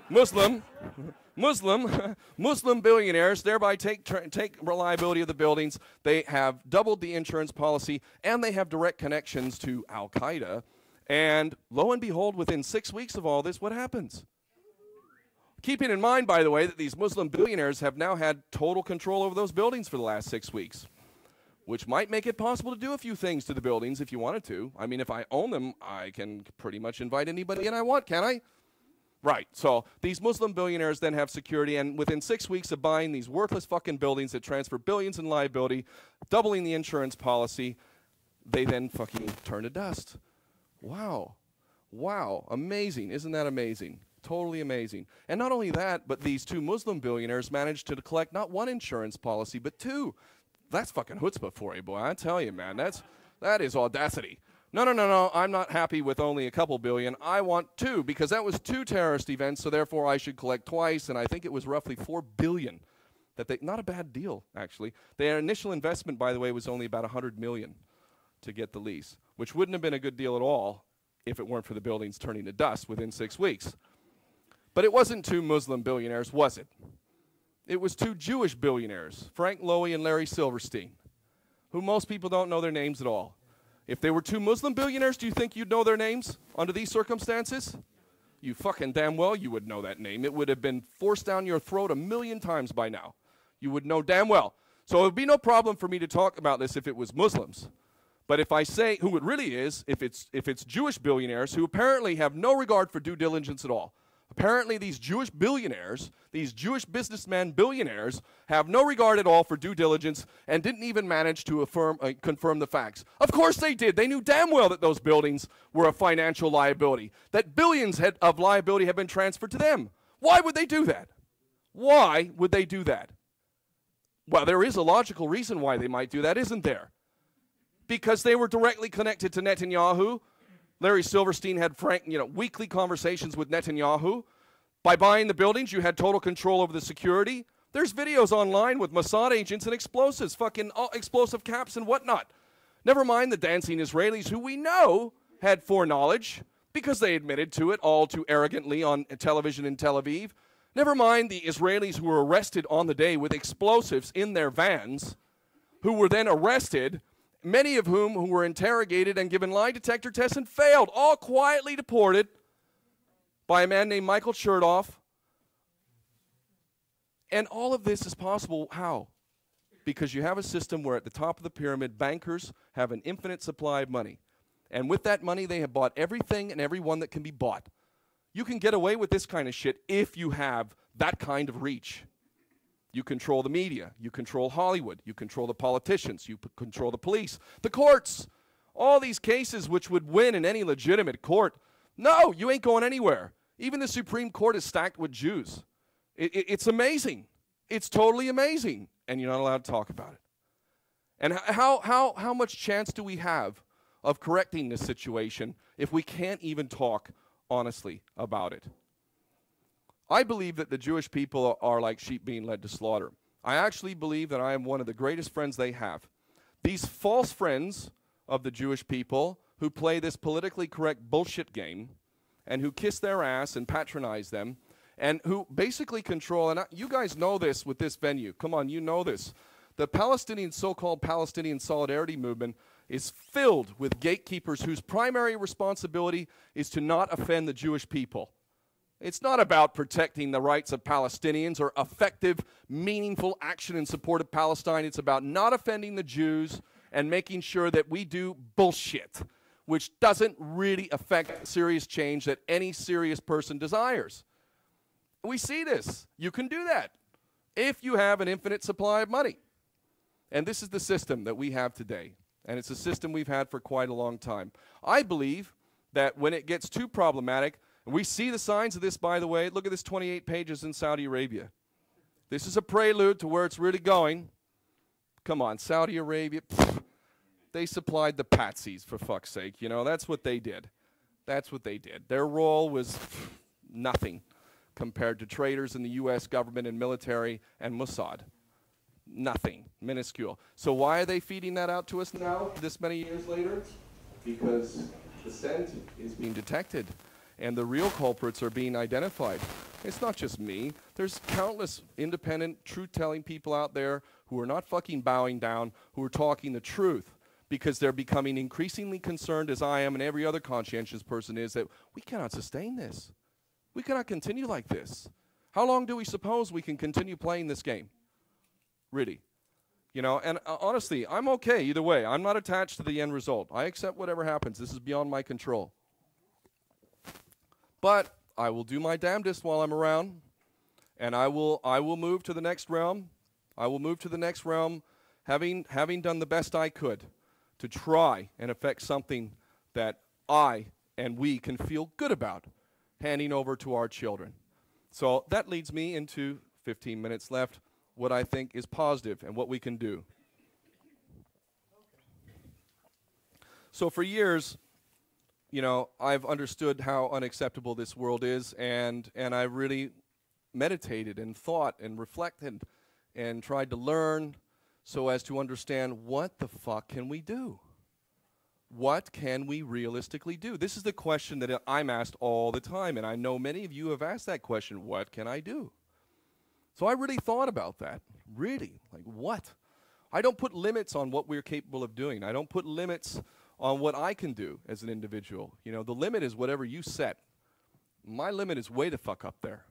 Muslim billionaires thereby take reliability of the buildings. They have doubled the insurance policy, and they have direct connections to Al-Qaeda. And lo and behold, within 6 weeks of all this, what happens? Keeping in mind, by the way, that these Muslim billionaires have now had total control over those buildings for the last 6 weeks, which might make it possible to do a few things to the buildings if you wanted to. I mean, if I own them, I can pretty much invite anybody in I want, can I? Right. So these Muslim billionaires then have security, and within 6 weeks of buying these worthless fucking buildings that transfer billions in liability, doubling the insurance policy, they then fucking turn to dust. Wow. Wow. Amazing. Isn't that amazing? Totally amazing. And not only that, but these two Muslim billionaires managed to collect not one insurance policy, but two. That's fucking chutzpah for you, boy. I tell you, man. That is audacity. No. I'm not happy with only a couple billion. I want two, because that was two terrorist events, so therefore I should collect twice, and I think it was roughly $4 billion. Not a bad deal, actually. Their initial investment, by the way, was only about $100 million to get the lease, which wouldn't have been a good deal at all if it weren't for the buildings turning to dust within 6 weeks. But it wasn't two Muslim billionaires, was it? It was two Jewish billionaires, Frank Lowy and Larry Silverstein, who most people don't know their names at all. If they were two Muslim billionaires, do you think you'd know their names under these circumstances? You fucking damn well you would know that name. It would have been forced down your throat 1,000,000 times by now. You would know damn well. So it would be no problem for me to talk about this if it was Muslims. But if I say who it really is, if it's Jewish billionaires who apparently have no regard for due diligence at all. Apparently these Jewish billionaires, these Jewish businessmen billionaires, have no regard at all for due diligence and didn't even manage to confirm the facts. Of course they did. They knew damn well that those buildings were a financial liability, that billions of liability had been transferred to them. Why would they do that? Why would they do that? Well, there is a logical reason why they might do that, isn't there? Because they were directly connected to Netanyahu. Larry Silverstein had weekly conversations with Netanyahu. By buying the buildings, you had total control over the security. There's videos online with Mossad agents and explosives, fucking explosive caps and whatnot. Never mind the dancing Israelis, who we know had foreknowledge because they admitted to it all too arrogantly on television in Tel Aviv. Never mind the Israelis who were arrested on the day with explosives in their vans, who were then arrested, many of whom who were interrogated and given lie detector tests and failed, all quietly deported by a man named Michael Chertoff. And all of this is possible, how? Because you have a system where at the top of the pyramid, bankers have an infinite supply of money. And with that money, they have bought everything and everyone that can be bought. You can get away with this kind of shit if you have that kind of reach. You control the media. You control Hollywood. You control the politicians. You control the police, the courts. All these cases which would win in any legitimate court. No, you ain't going anywhere. Even the Supreme Court is stacked with Jews. It's amazing. It's totally amazing. And you're not allowed to talk about it. And how much chance do we have of correcting this situation if we can't even talk honestly about it. I believe that the Jewish people are like sheep being led to slaughter. I actually believe that I am one of the greatest friends they have. These false friends of the Jewish people who play this politically correct bullshit game and who kiss their ass and patronize them and who basically control, and you guys know this with this venue. Come on, you know this. The Palestinian, so-called Palestinian Solidarity Movement is filled with gatekeepers whose primary responsibility is to not offend the Jewish people. It's not about protecting the rights of Palestinians or effective, meaningful action in support of Palestine. It's about not offending the Jews and making sure that we do bullshit, which doesn't really affect serious change that any serious person desires. We see this. You can do that if you have an infinite supply of money. And this is the system that we have today. And it's a system we've had for quite a long time. I believe that when it gets too problematic, and we see the signs of this, by the way. Look at this 28 pages in Saudi Arabia. This is a prelude to where it's really going. Come on, Saudi Arabia, pfft, they supplied the patsies, for fuck's sake. You know, that's what they did. That's what they did. Their role was pfft, nothing compared to traitors in the U.S. government and military and Mossad. Nothing. Minuscule. So why are they feeding that out to us now, this many years later? Because the scent is being detected. And the real culprits are being identified. It's not just me. There's countless independent, truth-telling people out there who are not fucking bowing down, who are talking the truth, because they're becoming increasingly concerned, as I am and every other conscientious person is, that we cannot sustain this. We cannot continue like this. How long do we suppose we can continue playing this game? Really. You know, and honestly, I'm okay either way. I'm not attached to the end result. I accept whatever happens. This is beyond my control. But I will do my damnedest while I'm around, and I will move to the next realm. I will move to the next realm, having done the best I could to try and affect something that I and we can feel good about handing over to our children. So that leads me into 15 minutes left, what I think is positive and what we can do. So for years, you know, I've understood how unacceptable this world is, and I really meditated and thought and reflected and tried to learn so as to understand, what the fuck can we do? What can we realistically do? This is the question that I'm asked all the time, and I know many of you have asked that question, what can I do? So I really thought about that, really, like what? I don't put limits on what we're capable of doing. I don't put limits on what I can do as an individual. You know, the limit is whatever you set. My limit is way the fuck up there.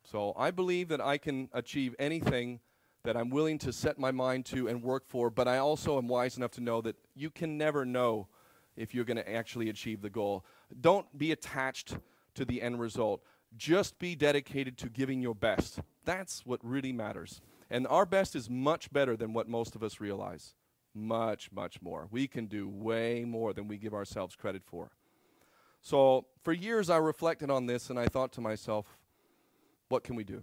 So I believe that I can achieve anything that I'm willing to set my mind to and work for, but I also am wise enough to know that you can never know if you're going to actually achieve the goal. Don't be attached to the end result. Just be dedicated to giving your best. That's what really matters. And our best is much better than what most of us realize. Much, much more. We can do way more than we give ourselves credit for. So for years I reflected on this and I thought to myself, what can we do?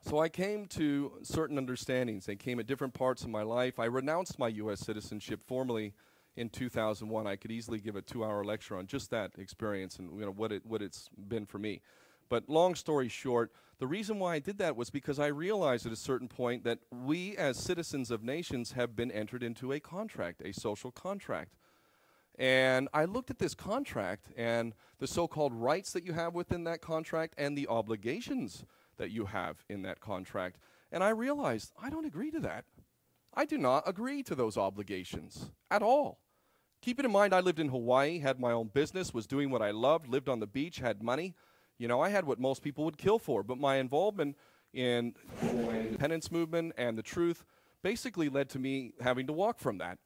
So I came to certain understandings. They came at different parts of my life. I renounced my U.S. citizenship formally in 2001. I could easily give a 2-hour lecture on just that experience and, you know, what it's been for me. But long story short, the reason why I did that was because I realized at a certain point that we as citizens of nations have been entered into a contract, a social contract. And I looked at this contract and the so-called rights that you have within that contract and the obligations that you have in that contract. And I realized I don't agree to that. I do not agree to those obligations at all. Keep it in mind, I lived in Hawaii, had my own business, was doing what I loved, lived on the beach, had money. You know, I had what most people would kill for, but my involvement in the independence movement and the truth basically led to me having to walk from that.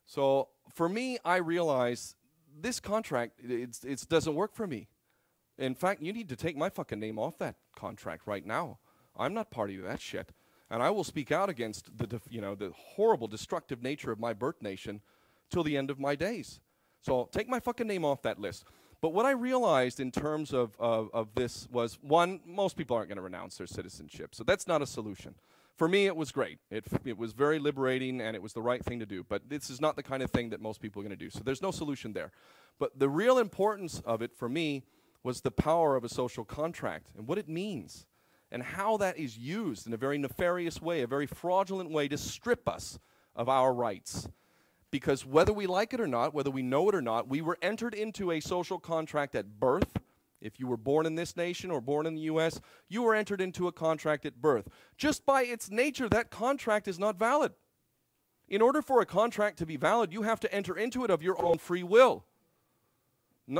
So for me, I realized this contract, it doesn't work for me. In fact, you need to take my fucking name off that contract right now. I'm not party to that shit. And I will speak out against the horrible, destructive nature of my birth nation till the end of my days. So take my fucking name off that list. But what I realized in terms of this was, one, most people aren't going to renounce their citizenship. So that's not a solution. For me, it was great. It was very liberating, and it was the right thing to do. But this is not the kind of thing that most people are going to do. So there's no solution there. But the real importance of it for me was the power of a social contract and what it means and how that is used in a very nefarious way, a very fraudulent way to strip us of our rights. Because whether we like it or not, whether we know it or not, we were entered into a social contract at birth. If you were born in this nation or born in the U.S., you were entered into a contract at birth. Just by its nature, that contract is not valid. In order for a contract to be valid, you have to enter into it of your own free will,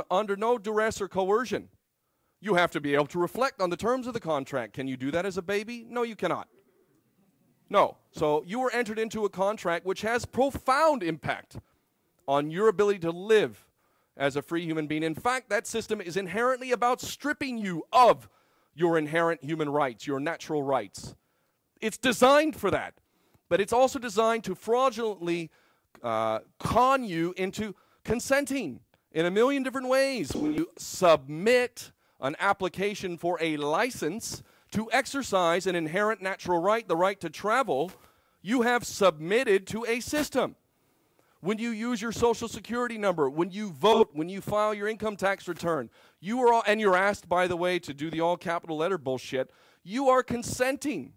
under no duress or coercion. You have to be able to reflect on the terms of the contract. Can you do that as a baby? No, you cannot. No. So you were entered into a contract which has profound impact on your ability to live as a free human being. In fact, that system is inherently about stripping you of your inherent human rights, your natural rights. It's designed for that. But it's also designed to fraudulently con you into consenting in a million different ways. When you submit an application for a license to exercise an inherent natural right, the right to travel, you have submitted to a system. When you use your social security number, when you vote, when you file your income tax return, and you're asked, by the way, to do the all capital letter bullshit, you are consenting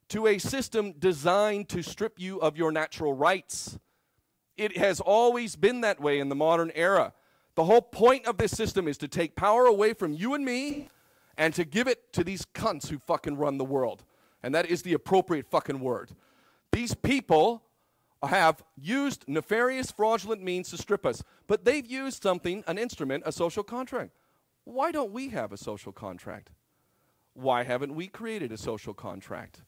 to a system designed to strip you of your natural rights. It has always been that way in the modern era. The whole point of this system is to take power away from you and me and to give it to these cunts who fucking run the world. And that is the appropriate fucking word. These people have used nefarious, fraudulent means to strip us. But they've used something, an instrument, a social contract. Why don't we have a social contract? Why haven't we created a social contract?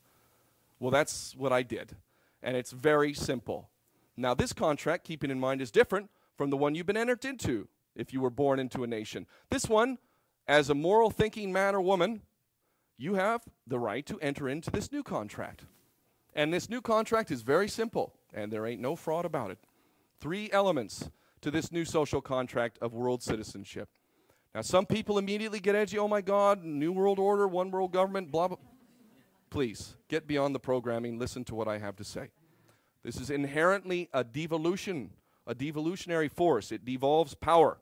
Well, that's what I did. And it's very simple. Now, this contract, keeping in mind, is different from the one you've been entered into if you were born into a nation. This one, as a moral thinking man or woman, you have the right to enter into this new contract. And this new contract is very simple, and there ain't no fraud about it. 3 elements to this new social contract of world citizenship. Now, some people immediately get edgy. Oh, my God, New World Order, one world government, blah, blah. Please, get beyond the programming. Listen to what I have to say. This is inherently a devolutionary force. It devolves power.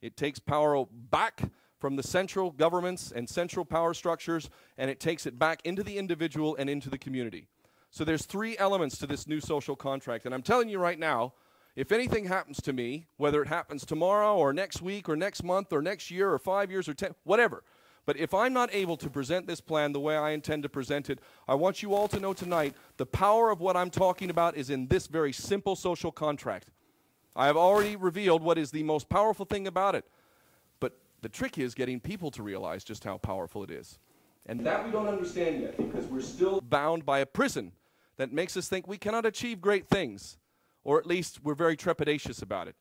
It takes power back from the central governments and central power structures, and it takes it back into the individual and into the community. So there's 3 elements to this new social contract. And I'm telling you right now, if anything happens to me, whether it happens tomorrow or next week or next month or next year or 5 years or 10, whatever, but if I'm not able to present this plan the way I intend to present it, I want you all to know tonight the power of what I'm talking about is in this very simple social contract. I have already revealed what is the most powerful thing about it. But the trick is getting people to realize just how powerful it is. And that we don't understand yet because we're still bound by a prison that makes us think we cannot achieve great things, or at least we're very trepidatious about it.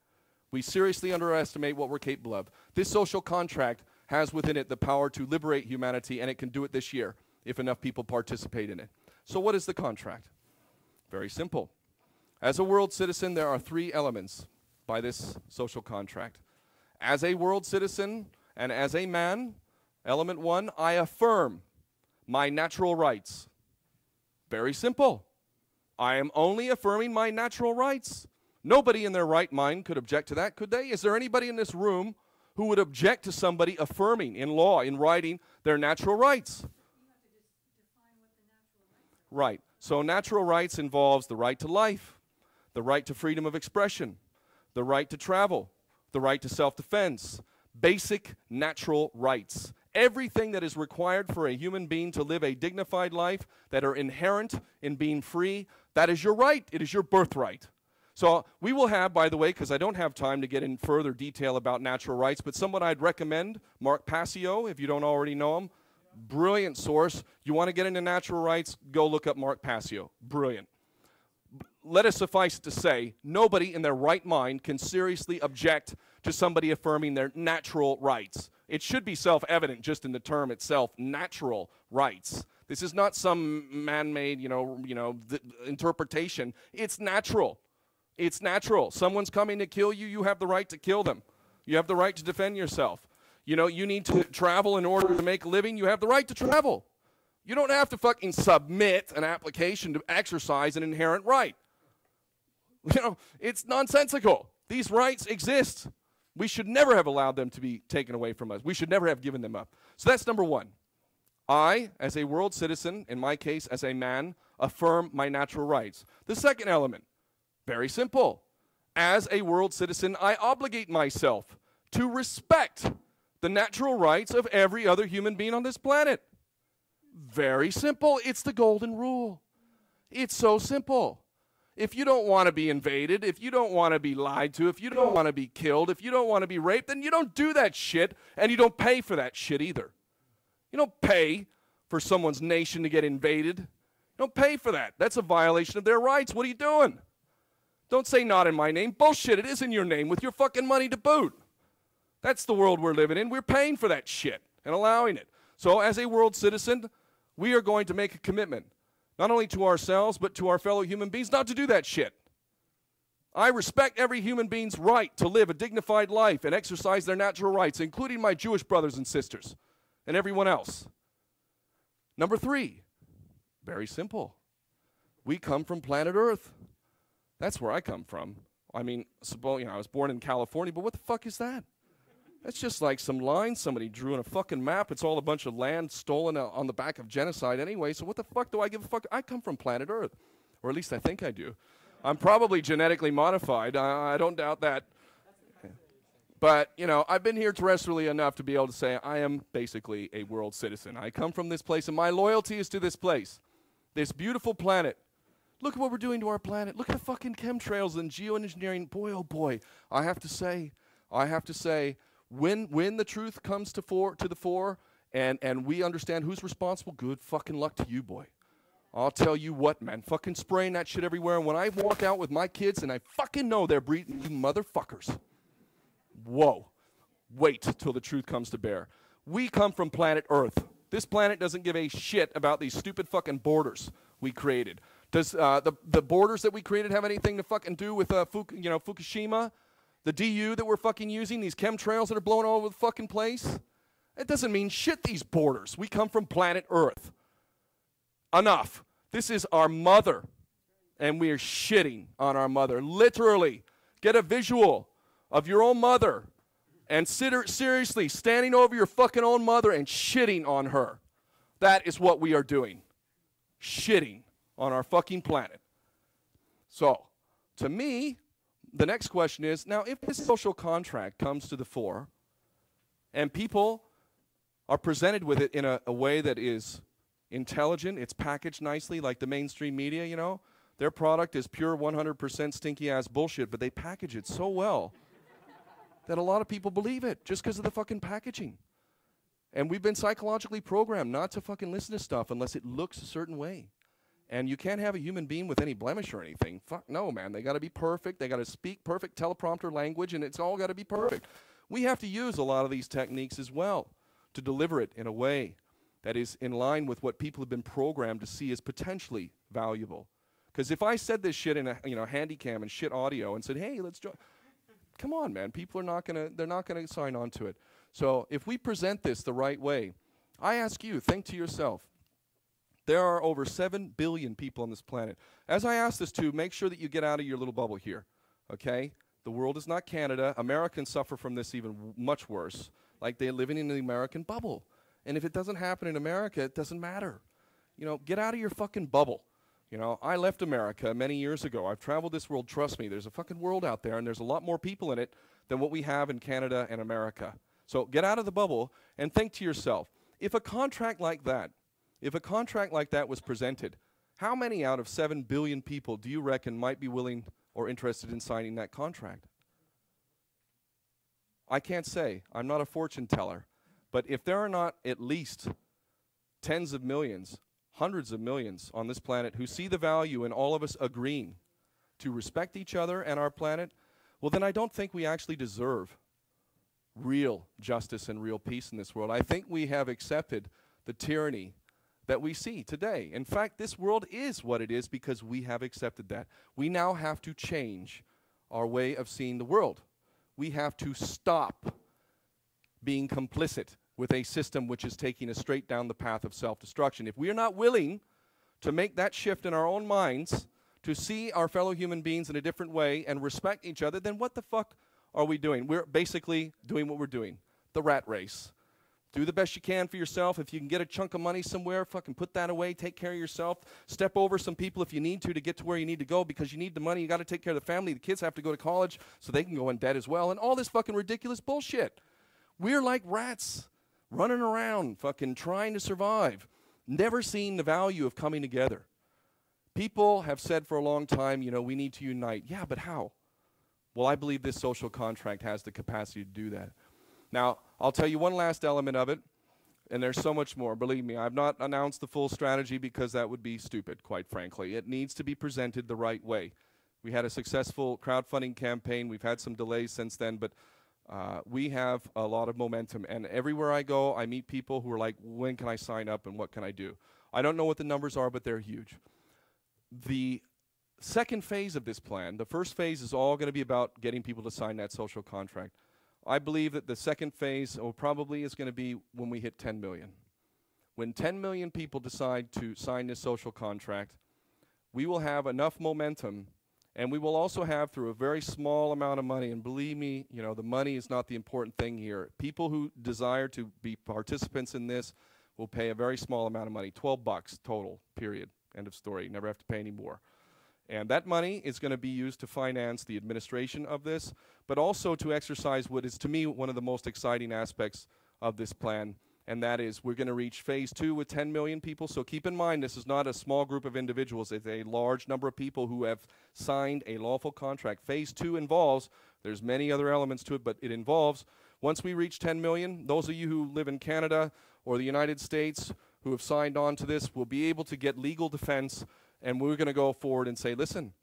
We seriously underestimate what we're capable of. This social contract has within it the power to liberate humanity, and it can do it this year if enough people participate in it. So what is the contract? Very simple. As a world citizen, there are 3 elements by this social contract. As a world citizen and as a man, element 1, I affirm my natural rights. Very simple. I am only affirming my natural rights. Nobody in their right mind could object to that, could they? Is there anybody in this room who would object to somebody affirming in law, in writing, their natural rights? You have to just define what the natural rights are. Right. So natural rights involves the right to life, the right to freedom of expression, the right to travel, the right to self-defense, basic natural rights. Everything that is required for a human being to live a dignified life that are inherent in being free, that is your right. It is your birthright. So we will have, by the way, because I don't have time to get in further detail about natural rights, but someone I'd recommend, Mark Passio, if you don't already know him, brilliant source. You want to get into natural rights, go look up Mark Passio. Brilliant. Let us suffice to say, nobody in their right mind can seriously object to somebody affirming their natural rights. It should be self-evident just in the term itself, natural rights. This is not some man-made, interpretation. It's natural. It's natural. Someone's coming to kill you, you have the right to kill them. You have the right to defend yourself. You need to travel in order to make a living, you have the right to travel. You don't have to fucking submit an application to exercise an inherent right. It's nonsensical. These rights exist. We should never have allowed them to be taken away from us. We should never have given them up. So that's number one. I, as a world citizen, in my case as a man, affirm my natural rights. The second element, very simple. As a world citizen, I obligate myself to respect the natural rights of every other human being on this planet. Very simple. It's the golden rule. It's so simple. If you don't want to be invaded, if you don't want to be lied to, if you don't want to be killed, if you don't want to be raped, then you don't do that shit, and you don't pay for that shit either. You don't pay for someone's nation to get invaded. You don't pay for that. That's a violation of their rights. What are you doing? Don't say not in my name. Bullshit, it is in your name with your fucking money to boot. That's the world we're living in. We're paying for that shit and allowing it. So as a world citizen, we are going to make a commitment, not only to ourselves, but to our fellow human beings, not to do that shit. I respect every human being's right to live a dignified life and exercise their natural rights, including my Jewish brothers and sisters and everyone else. Number three, very simple. We come from planet Earth. That's where I come from. I mean, I was born in California, but what the fuck is that? That's just like some lines somebody drew on a fucking map. It's all a bunch of land stolen on the back of genocide anyway, so what the fuck do I give a fuck? I come from planet Earth, or at least I think I do. I'm probably genetically modified. I don't doubt that. But, you know, I've been here terrestrially enough to be able to say I am basically a world citizen. I come from this place, and my loyalty is to this place, this beautiful planet. Look at what we're doing to our planet. Look at the fucking chemtrails and geoengineering. Boy, oh boy, I have to say, when the truth comes to the fore and we understand who's responsible, good fucking luck to you, boy. I'll tell you what, man, fucking spraying that shit everywhere. And when I walk out with my kids and I fucking know they're breeding you motherfuckers. Whoa. Wait till the truth comes to bear. We come from planet Earth. This planet doesn't give a shit about these stupid fucking borders we created. Does the borders that we created have anything to fucking do with Fukushima? The DU that we're fucking using, these chemtrails that are blowing all over the fucking place? It doesn't mean shit, these borders. We come from planet Earth. Enough. This is our mother, and we are shitting on our mother. Literally. Get a visual of your own mother and seriously standing over your fucking own mother and shitting on her. That is what we are doing. Shitting on our fucking planet. So, to me, the next question is, now if this social contract comes to the fore and people are presented with it in a way that is intelligent, it's packaged nicely like the mainstream media, you know, their product is pure 100% stinky ass bullshit, but they package it so well that a lot of people believe it just because of the fucking packaging. And we've been psychologically programmed not to fucking listen to stuff unless it looks a certain way. And you can't have a human being with any blemish or anything. Fuck no, man. They got to be perfect. They got to speak perfect teleprompter language, and it's all got to be perfect. We have to use a lot of these techniques as well to deliver it in a way that is in line with what people have been programmed to see as potentially valuable. Because if I said this shit in a handy cam and shit audio and said, hey, let's join, come on, man. People are they're not gonna sign on to it. So if we present this the right way, I ask you, think to yourself, there are over 7 billion people on this planet. As I ask this to, make sure that you get out of your little bubble here, okay? The world is not Canada. Americans suffer from this even much worse, like they're living in the American bubble. And if it doesn't happen in America, it doesn't matter. You know, get out of your fucking bubble. You know, I left America many years ago. I've traveled this world, trust me. There's a fucking world out there, and there's a lot more people in it than what we have in Canada and America. So get out of the bubble and think to yourself, if a contract like that was presented, how many out of 7 billion people do you reckon might be willing or interested in signing that contract? I can't say. I'm not a fortune teller. But if there are not at least tens of millions, hundreds of millions on this planet who see the value in all of us agreeing to respect each other and our planet, well, then I don't think we actually deserve real justice and real peace in this world. I think we have accepted the tyranny that we see today. In fact, this world is what it is because we have accepted that. We now have to change our way of seeing the world. We have to stop being complicit with a system which is taking us straight down the path of self-destruction. If we are not willing to make that shift in our own minds, to see our fellow human beings in a different way and respect each other, then what the fuck are we doing? We're basically doing what we're doing, the rat race. Do the best you can for yourself. If you can get a chunk of money somewhere, fucking put that away. Take care of yourself. Step over some people if you need to get to where you need to go because you need the money. You got to take care of the family. The kids have to go to college so they can go in debt as well. And all this fucking ridiculous bullshit. We're like rats running around fucking trying to survive. Never seen the value of coming together. People have said for a long time, you know, we need to unite. Yeah, but how? Well, I believe this social contract has the capacity to do that. Now, I'll tell you one last element of it, and there's so much more. Believe me, I've not announced the full strategy because that would be stupid, quite frankly. It needs to be presented the right way. We had a successful crowdfunding campaign. We've had some delays since then, but we have a lot of momentum. And everywhere I go, I meet people who are like, when can I sign up and what can I do? I don't know what the numbers are, but they're huge. The second phase of this plan, the first phase is all going to be about getting people to sign that social contract. I believe that the second phase probably is going to be when we hit 10 million. When 10 million people decide to sign this social contract, we will have enough momentum, and we will also have, through a very small amount of money, and believe me, you know, the money is not the important thing here. People who desire to be participants in this will pay a very small amount of money, $12 total, period, end of story. You never have to pay any more. And that money is going to be used to finance the administration of this, but also to exercise what is, to me, one of the most exciting aspects of this plan, and that is we're going to reach phase 2 with 10 million people. So keep in mind, this is not a small group of individuals. It's a large number of people who have signed a lawful contract. Phase 2 involves, there's many other elements to it, but it involves, once we reach 10 million, those of you who live in Canada or the United States who have signed on to this will be able to get legal defense. And we're going to go forward and say, listen,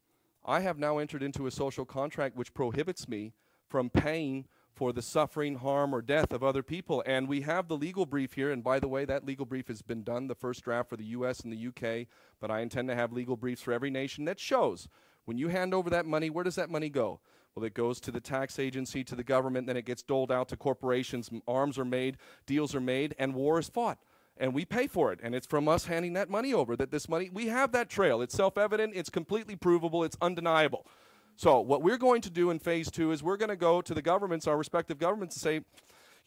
I have now entered into a social contract which prohibits me from paying for the suffering, harm, or death of other people. And we have the legal brief here. And by the way, that legal brief has been done, the first draft for the US and the UK. But I intend to have legal briefs for every nation that shows when you hand over that money, where does that money go? Well, it goes to the tax agency, to the government, then it gets doled out to corporations. Arms are made, deals are made, and war is fought. And we pay for it, and it's from us handing that money over, that this money, we have that trail. It's self-evident, it's completely provable, it's undeniable. So what we're going to do in phase 2 is we're going to go to the governments, our respective governments, and say,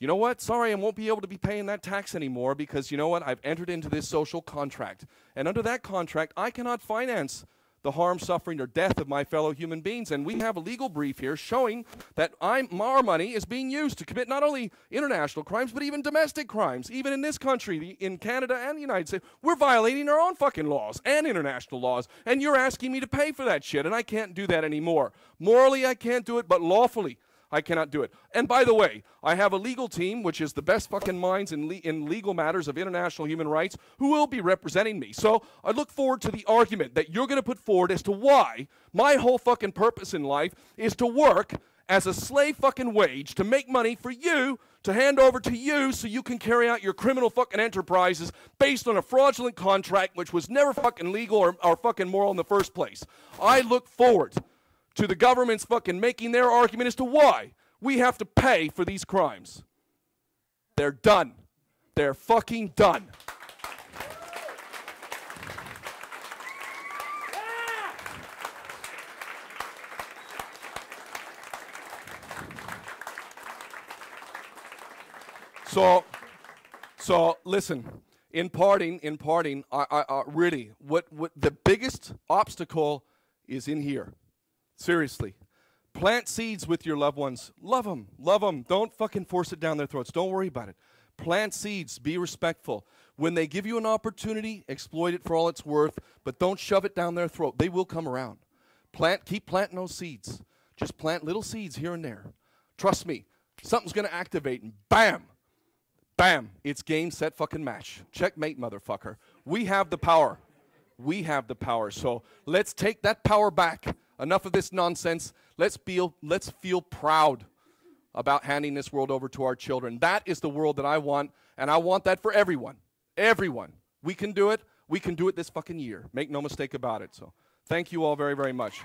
you know what, sorry, I won't be able to be paying that tax anymore because, you know what, I've entered into this social contract. And under that contract, I cannot finance the harm, suffering, or death of my fellow human beings. And we have a legal brief here showing that our money is being used to commit not only international crimes, but even domestic crimes. Even in this country, in Canada and the United States, we're violating our own fucking laws and international laws. And you're asking me to pay for that shit, and I can't do that anymore. Morally, I can't do it, but lawfully, I cannot do it. And by the way, I have a legal team, which is the best fucking minds in legal matters of international human rights, who will be representing me. So I look forward to the argument that you're going to put forward as to why my whole fucking purpose in life is to work as a slave fucking wage to make money for you, to hand over to you so you can carry out your criminal fucking enterprises based on a fraudulent contract which was never fucking legal or fucking moral in the first place. I look forward to the government's fucking making their argument as to why we have to pay for these crimes. They're done. They're fucking done. So listen, in parting, really, what the biggest obstacle is in here. Seriously. Plant seeds with your loved ones. Love them. Love them. Don't fucking force it down their throats. Don't worry about it. Plant seeds. Be respectful. When they give you an opportunity, exploit it for all it's worth, but don't shove it down their throat. They will come around. Keep planting those seeds. Just plant little seeds here and there. Trust me, something's going to activate, and bam, bam, it's game, set, fucking match. Checkmate, motherfucker. We have the power. We have the power. So let's take that power back. Enough of this nonsense. Let's feel proud about handing this world over to our children. That is the world that I want, and I want that for everyone. Everyone. We can do it. We can do it this fucking year. Make no mistake about it. So thank you all very, very much.